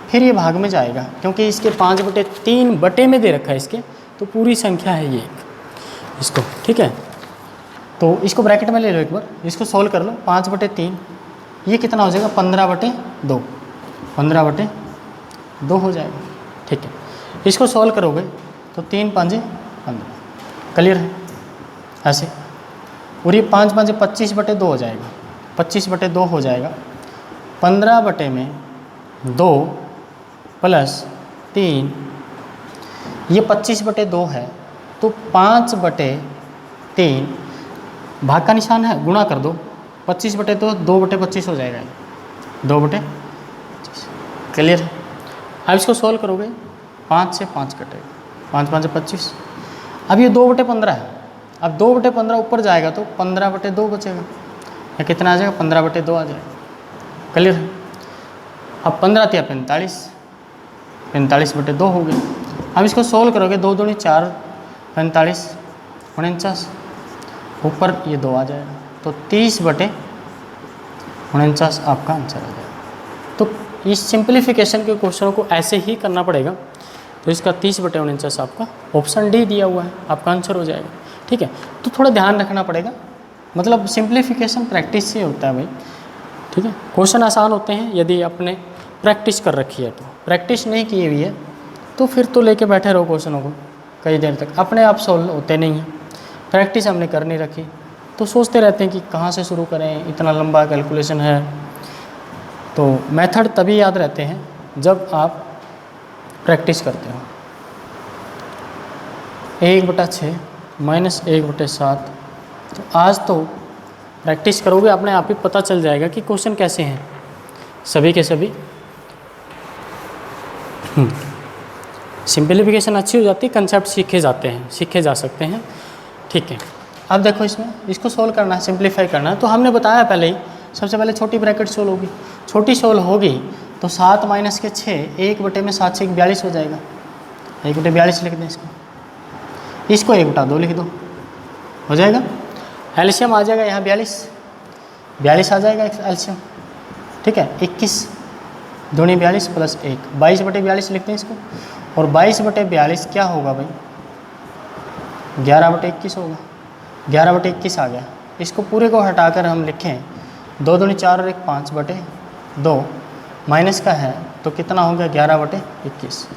फिर ये भाग में जाएगा, क्योंकि इसके 5/3 बटे में दे रखा है इसके, तो पूरी संख्या है ये एक इसको, ठीक है। तो इसको ब्रैकेट में ले लो एक बार, इसको सोल्व कर लो। 5/3 ये कितना हो जाएगा 15/2, 15/2 हो जाएगा, ठीक है। इसको सोल्व करोगे तो 3 5 15, क्लियर है ऐसे। और ये 5 5 25/2 हो जाएगा, 25/2 हो जाएगा। 15/2 + 3, ये 25/2 है, तो 5/3 भाग का निशान है, गुणा कर दो 25/2 2/25 हो जाएगा, 2/25, क्लियर है। अब इसको सोल्व करोगे 5 से 5 कटेगा, 5 5 25। अब ये 2/15 है, अब 2/15 ऊपर जाएगा तो 15/2 बचेगा, या कितना आ जाएगा 15/2 आ जाएगा, क्लियर है। अब 15 या 45, 45/2 हो गया। अब इसको सोल्व करोगे 2 दूनी 4, 45 49, ऊपर ये 2 आ जाएगा, तो 30/49 आपका आंसर आ जाएगा। तो इस सिंप्लीफिकेशन के क्वेश्चनों को ऐसे ही करना पड़ेगा। तो इसका 30/49 आपका ऑप्शन डी दिया हुआ है, आपका आंसर हो जाएगा, ठीक है। तो थोड़ा ध्यान रखना पड़ेगा, मतलब सिंप्लीफिकेशन प्रैक्टिस से होता है भाई, ठीक है। क्वेश्चन आसान होते हैं यदि आपने प्रैक्टिस कर रखी है, तो प्रैक्टिस नहीं की हुई है तो फिर तो लेके बैठे रहो क्वेश्चनों को कई देर तक, अपने आप सॉल्व होते नहीं हैं। प्रैक्टिस हमने कर नहीं रखी तो सोचते रहते हैं कि कहाँ से शुरू करें, इतना लंबा कैलकुलेशन है। तो मेथड तभी याद रहते हैं जब आप प्रैक्टिस करते हो। 1/6 - 1/7, तो आज तो प्रैक्टिस करोगे, अपने आप ही पता चल जाएगा कि क्वेश्चन कैसे हैं सभी के सभी। सिंप्लीफिकेशन अच्छी हो जाती है, कंसेप्ट सीखे जा सकते हैं, ठीक है। अब देखो इसमें इसको सोल्व करना है, सिंप्लीफाई करना है, तो हमने बताया पहले ही, सबसे पहले छोटी ब्रैकेट सोल्व होगी, छोटी सोल्व होगी तो 7 - 6 1/7 से 42 हो जाएगा, 1/42 लिख दें इसको, 1/2 लिख दो, हो जाएगा। एलसीएम आ जाएगा यहाँ 42 आ जाएगा एलसीएम, ठीक है। 21 दूनी 42 प्लस 1, 22/42 लिखते हैं इसको। और 22/42 क्या होगा भाई, 11/21 होगा। 11/21 आ गया। इसको पूरे को हटाकर हम लिखें 2 दूनी 4 और 1 5/2 माइनस का है तो कितना हो गया 11/21,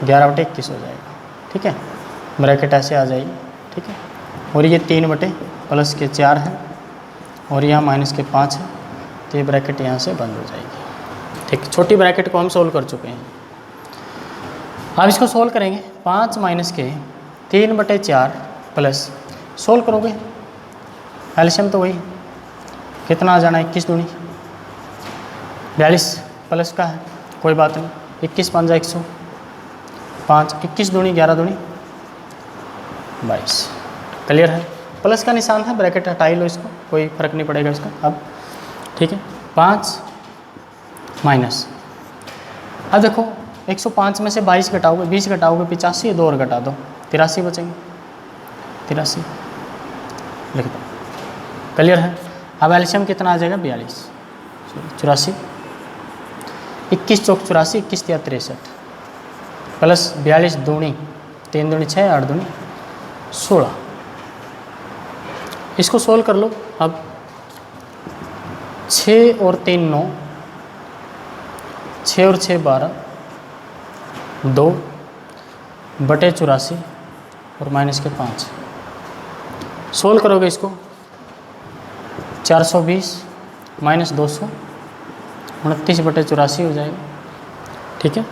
11/21 हो जाएगा। ठीक है, ब्रैकेट ऐसे आ जाएगी। ठीक है, और ये 3/+4 है और यहाँ -5 है, तो ये ब्रैकेट यहाँ से बंद हो जाएगी। ठीक, छोटी ब्रैकेट को हम सोल्व कर चुके हैं। अब इसको सोल्व करेंगे। 5 - 3/4 प्लस सोल्व करोगे एल्शियम तो वही कितना आ जाना, 21 दूनी 42 प्लस का है, कोई बात नहीं, 21 5 100, 5 21 दूनी 11 दूनी 22। क्लियर है, प्लस का निशान है, ब्रैकेट हटा ही लो इसको, कोई फर्क नहीं पड़ेगा इसका अब। ठीक है, 5 माइनस, अब देखो 105 में से 22 घटाओगे, 20 घटाओगे 85, 2 और घटा दो 83 बचेंगे, 83 लिख दो। क्लियर है, अब एल्शियम कितना आ जाएगा 42, 84, 21 चौक 84, 21 या 63 प्लस 42 दूनी 3 दूनी 6, 8 दूनी 16। इसको सोल्व कर लो। अब 6 और 3 9, 6 और 6 12, 2/84 और -5। सोल्व करोगे इसको 420 - 200, 29/84 हो जाएगा। ठीक है,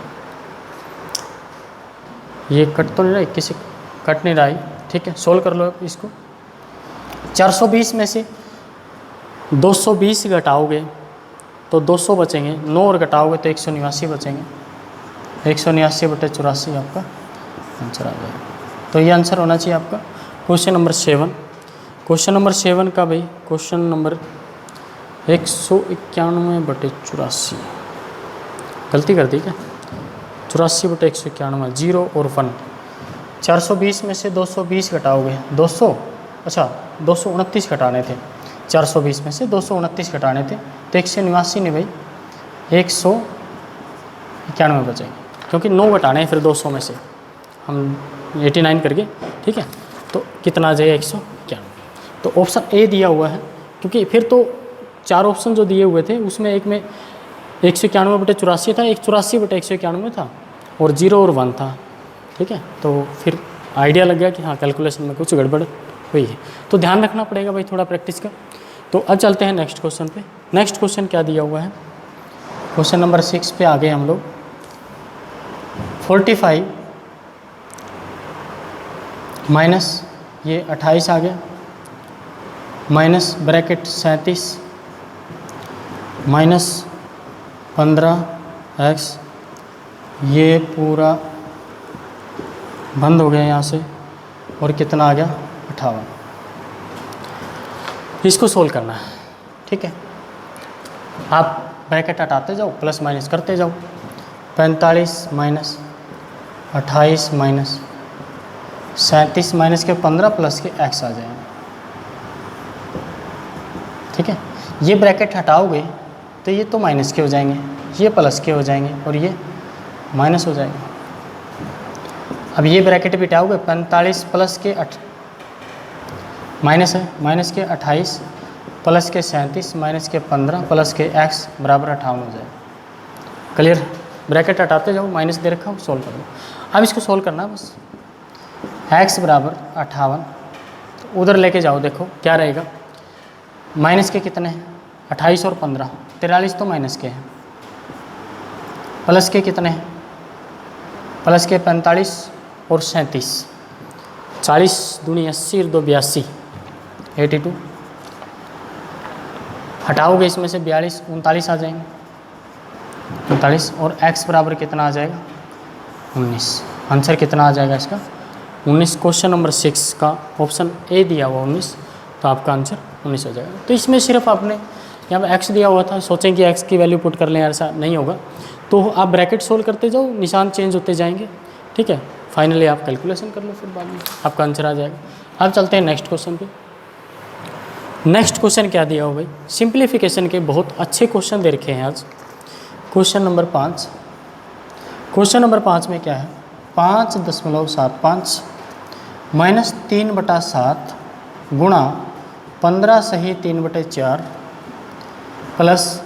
ये कट तो नहीं रहा, 21 कट नहीं रहा है। ठीक है, सोल्व कर लो अब इसको। 420 में से 220 घटाओगे तो 200 बचेंगे, 9 और घटाओगे तो 189 बचेंगे, 189/84 आपका आंसर आ जाएगा। तो ये आंसर होना चाहिए आपका क्वेश्चन नंबर 7। क्वेश्चन नंबर 7 का भाई क्वेश्चन नंबर 191/84, गलती कर दी क्या, 84/191, 0 और 1। 420 में से 220 घटाओगे, 200, अच्छा 229 घटाने थे, 420 में से 229 घटाने थे तो 189 नहीं भाई, 191 बचेंगे, क्योंकि 9 घटाने हैं फिर 200 में से हम 89 करके। ठीक है, तो कितना आ जाएगा 191। तो ऑप्शन ए दिया हुआ है, क्योंकि फिर तो 4 ऑप्शन जो दिए हुए थे उसमें एक में 191/84 था, एक 84/191 था और 0 और 1 था। ठीक है, तो फिर आइडिया लग गया कि हाँ कैलकुलेशन में कुछ गड़बड़ हुई है, तो ध्यान रखना पड़ेगा भाई थोड़ा प्रैक्टिस का। तो अब चलते हैं नेक्स्ट क्वेश्चन पे। नेक्स्ट क्वेश्चन क्या दिया हुआ है, क्वेश्चन नंबर 6 पे आ गए हम लोग। 45 माइनस ये 28 आ गया, माइनस ब्रैकेट 37 -15x, ये पूरा बंद हो गया यहाँ से, और कितना आ गया 58। इसको सोल्व करना है। ठीक है, आप ब्रैकेट हटाते जाओ, प्लस माइनस करते जाओ। 45 माइनस 28 माइनस 37 माइनस के 15 प्लस के x आ जाएंगे। ठीक है, ये ब्रैकेट हटाओगे तो ये तो माइनस के हो जाएंगे, ये प्लस के हो जाएंगे और ये माइनस हो जाएंगे। अब ये ब्रैकेट भी हटाओगे, 45 प्लस के 8 माइनस है, माइनस के 28 प्लस के 37 माइनस के 15 प्लस के x बराबर 58 हो जाएगा। क्लियर, ब्रैकेट हटाते जाओ, माइनस दे रखा हो, सोल्व कर लो। अब इसको सोल्व करना है बस, x बराबर 58, तो उधर लेके जाओ, देखो क्या रहेगा, माइनस के कितने हैं 28 और 15, 43 तो माइनस के हैं, प्लस के कितने हैं, प्लस के 45 और 37, 40 दूनी 80 और 2 82, 82। हटाओगे इसमें से 42, 39 आ जाएंगे, 39, और x बराबर कितना आ जाएगा 19। आंसर कितना आ जाएगा इसका 19। क्वेश्चन नंबर 6 का ऑप्शन ए दिया हुआ 19, तो आपका आंसर 19 हो जाएगा। तो इसमें सिर्फ आपने यहाँ पर x दिया हुआ था, सोचें कि x की वैल्यू पुट कर लें, ऐसा नहीं होगा, तो आप ब्रैकेट सोल्व करते जाओ, निशान चेंज होते जाएंगे। ठीक है, फाइनली आप कैलकुलेशन कर लो, फिर बाद में आपका आंसर आ जाएगा। अब चलते हैं नेक्स्ट क्वेश्चन पे। नेक्स्ट क्वेश्चन क्या दिया हो भाई, सिंप्लीफिकेशन के बहुत अच्छे क्वेश्चन दे रखे हैं आज। Question number 5। क्वेश्चन नंबर 5 में क्या है, 5.75 माइनस 3/7 गुणा 15 सही 3/4 प्लस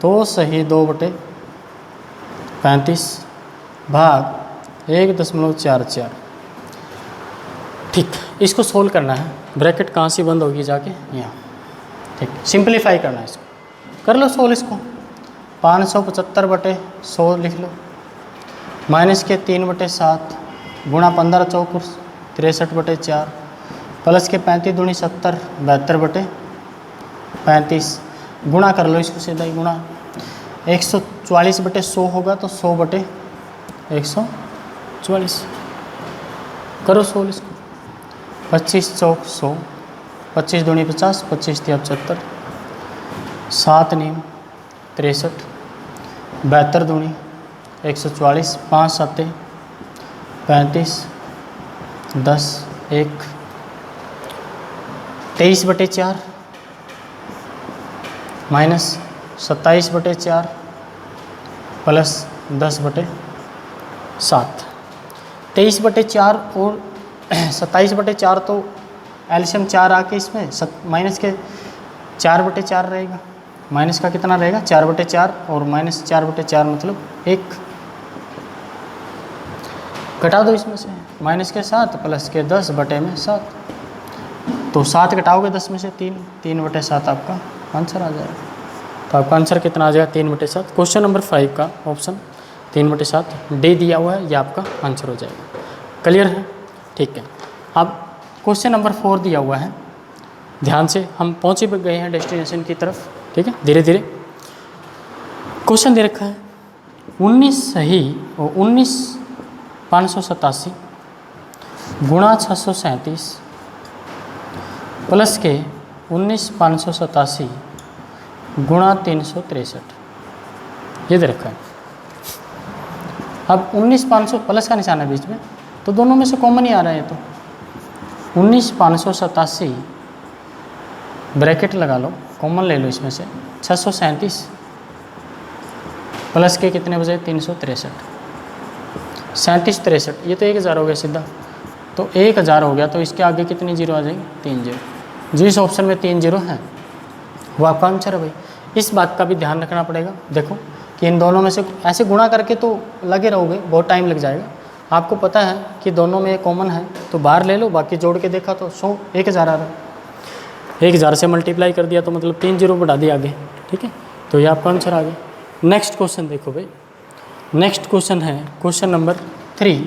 2 सही 2/35 भाग 1.44। ठीक, इसको सोल्व करना है। ब्रैकेट कहाँ से बंद होगी जाके, यहाँ। ठीक, सिंप्लीफाई करना है इसको, कर लो सोल्व इसको। 575/100 लिख लो, माइनस के 3/7 गुणा 15 चौकुर 63/4 प्लस के 35 दूनी 70 72/35 गुणा कर लो इसको सीधा ही गुणा। 144/100 होगा तो 100/144 करो सोल्व इसको। 25 चौक 100, 25 दूनी 50, 25 तिया 75, 7 नीम 63, 72 दूनी 144, 5 7 35, 10 1 23/4 माइनस 27/4 प्लस 10/7। 23/4 और 27/4 तो एल्शियम 4 आके इसमें माइनस के 4/4 रहेगा। माइनस का कितना रहेगा 4/4 और माइनस 4/4 मतलब 1। घटा दो इसमें से, माइनस के 7 प्लस के 10/7 तो 7 घटाओगे 10 में से 3/7 आपका आंसर आ जाएगा। तो आपका आंसर कितना आ जाएगा 3/7। क्वेश्चन नंबर 5 का ऑप्शन 3/7 डी दिया हुआ है, ये आपका आंसर हो जाएगा। क्लियर है? ठीक है। अब क्वेश्चन नंबर 4 दिया हुआ है, ध्यान से, हम पहुँचे गए हैं डेस्टिनेशन की तरफ। ठीक है, धीरे धीरे। क्वेश्चन दे रखा है 19 सही और 19,587 गुणा 637 प्लस के 19,587 गुणा 363, ये दे रखा है। अब 19,500 प्लस का निशान है बीच में, तो दोनों में से कॉमन ही आ रहा है। तो 19,587 ब्रैकेट लगा लो, कॉमन ले लो इसमें से, 637 प्लस के कितने बजे 363, 37 63, ये तो 1000 हो गया सीधा। तो 1000 हो गया, तो इसके आगे कितनी जीरो आ जाएगी 3 0। जिस ऑप्शन में 3 0 है वो आपका आंसर है भाई। इस बात का भी ध्यान रखना पड़ेगा, देखो कि इन दोनों में से ऐसे गुणा करके तो लगे रहोगे, बहुत टाइम लग जाएगा। आपको पता है कि दोनों में कॉमन है तो बाहर ले लो, बाकी जोड़ के देखा तो 1000 आ रहा है। 1000 से मल्टीप्लाई कर दिया तो मतलब 3 0 बढ़ा दिया आगे। ठीक है, तो ये आपका आंसर आ गया। नेक्स्ट क्वेश्चन देखो भाई, नेक्स्ट क्वेश्चन है क्वेश्चन नंबर 3।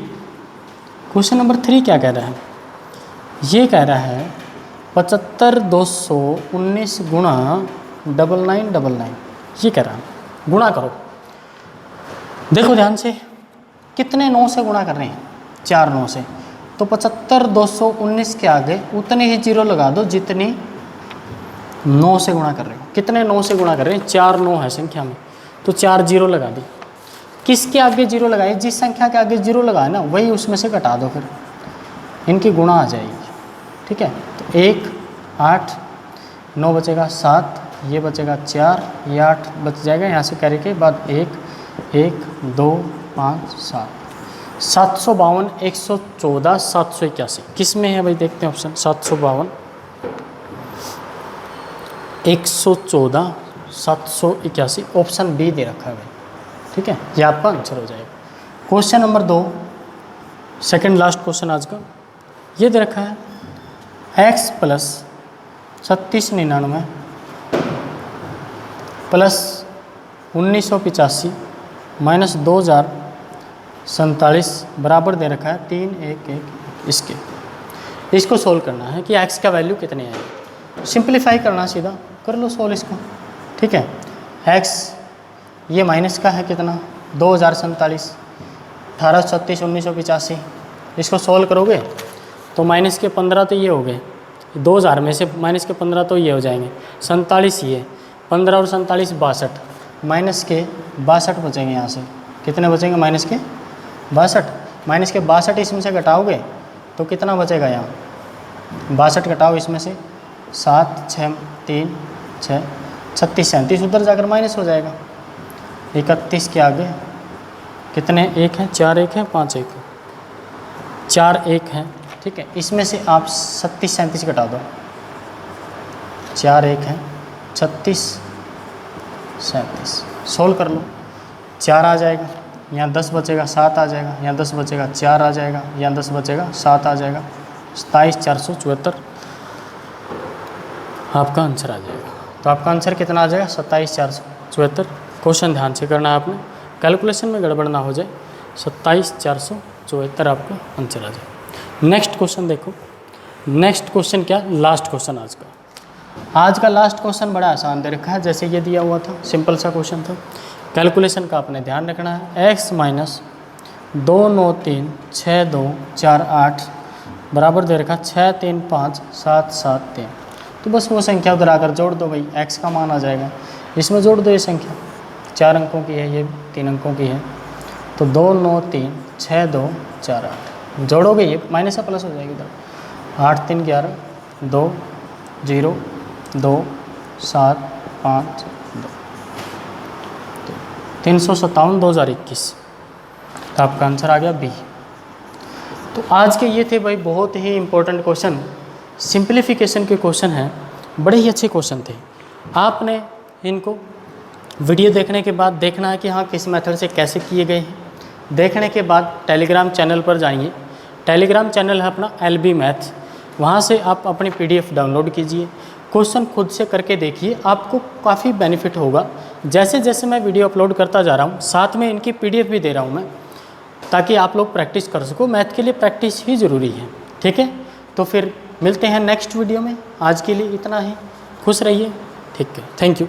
क्वेश्चन नंबर 3 क्या कह रहा है, ये कह रहा है 75,219 गुणा 9999, ये कह रहा है गुणा करो। देखो ध्यान से, कितने 9 से गुणा कर रहे हैं, 4 9 से, तो 75,219 के आगे उतने ही जीरो लगा दो जितनी 9 से गुणा कर रहे हो। कितने 9 से गुणा कर रहे हैं, 4 9 है संख्या में, तो 4 जीरो लगा दी। किसके आगे जीरो लगाए, जिस संख्या के आगे जीरो लगाए ना वही उसमें से घटा दो, फिर इनकी गुणा आ जाएगी। ठीक है, तो 1 8 9 बचेगा 7, ये बचेगा 4, ये 8 बच जाएगा। यहाँ से कैरी के बाद 1 1 2 5 7 752 114 781, किस में है भाई, देखते हैं ऑप्शन। 752 114 781, ऑप्शन बी दे रखा है भाई। ठीक है, ये आपका आंसर हो जाएगा। Question number 2, second last question आज का, ये दे रखा है x प्लस 3699 प्लस 1985 माइनस 2047 बराबर दे रखा है 3 1 1। इसको सोल्व करना है कि x का वैल्यू कितने आएगी। सिंप्लीफाई करना, सीधा कर लो सोल्व इसको। ठीक है, x ये माइनस का है कितना 2047, 1836 1985, इसको सोल्व करोगे तो माइनस के 15 तो ये हो गए, 2000 में से माइनस के 15 तो ये हो जाएंगे, 47 ये 15 और 47 62, माइनस के 62 बचेंगे। यहाँ से कितने बचेंगे, माइनस के 62, माइनस के 62 इसमें से घटाओगे तो कितना बचेगा, यहाँ 62 घटाओ इसमें से 7 6 3 6 36 37, उधर जाकर माइनस हो जाएगा। 31 के आगे कितने एक हैं? 4 एक हैं, 5 एक हैं, 4 एक हैं, ठीक है। इसमें से आप 37 37 घटा दो, 4 एक हैं, 36 37, सोल्व कर लो। 4 आ जाएगा, यहाँ 10 बचेगा, 7 आ जाएगा, यहाँ 10 बचेगा, 4 आ जाएगा, यहाँ 10 बचेगा, 7 आ जाएगा, 27,474 आपका आंसर आ जाएगा। तो आपका आंसर कितना आ जाएगा? 27,474। क्वेश्चन ध्यान से करना है आपने, कैलकुलेशन में गड़बड़ ना हो जाए। 27,474 आपका आंसर आ जाएगा। नेक्स्ट क्वेश्चन देखो, नेक्स्ट क्वेश्चन क्या? लास्ट क्वेश्चन आज का। आज का लास्ट क्वेश्चन बड़ा आसान दे रखा है, जैसे ये दिया हुआ था, सिंपल सा क्वेश्चन था। कैलकुलेशन का आपने ध्यान रखना है। x माइनस 2 9 3 6 2 4 8 बराबर दे रखा 6 3 5 7 7 3। तो बस वो संख्या उधर आकर जोड़ दो भाई, x का मान आ जाएगा। इसमें जोड़ दो ये संख्या, 4 अंकों की है, ये 3 अंकों की है। तो 2 9 3 6 2 4 8 जोड़ोगे ये माइनस से प्लस हो जाएगी इधर। 8 3 11 2 0 2 7 5 2 357 2021। तो आपका आंसर आ गया बी। तो आज के ये थे भाई बहुत ही इंपॉर्टेंट क्वेश्चन, सिंप्लीफिकेशन के क्वेश्चन हैं, बड़े ही अच्छे क्वेश्चन थे। आपने इनको वीडियो देखने के बाद देखना है कि हाँ किस मेथड से कैसे किए गए हैं। देखने के बाद टेलीग्राम चैनल पर जाइए, टेलीग्राम चैनल है अपना LB मैथ्स, वहाँ से आप अपनी PDF डाउनलोड कीजिए, क्वेश्चन खुद से करके देखिए, आपको काफ़ी बेनिफिट होगा। जैसे जैसे मैं वीडियो अपलोड करता जा रहा हूँ, साथ में इनकी PDF भी दे रहा हूँ मैं, ताकि आप लोग प्रैक्टिस कर सको। मैथ के लिए प्रैक्टिस ही ज़रूरी है, ठीक है। तो फिर मिलते हैं नेक्स्ट वीडियो में, आज के लिए इतना ही, खुश रहिए, ठीक है, थैंक यू।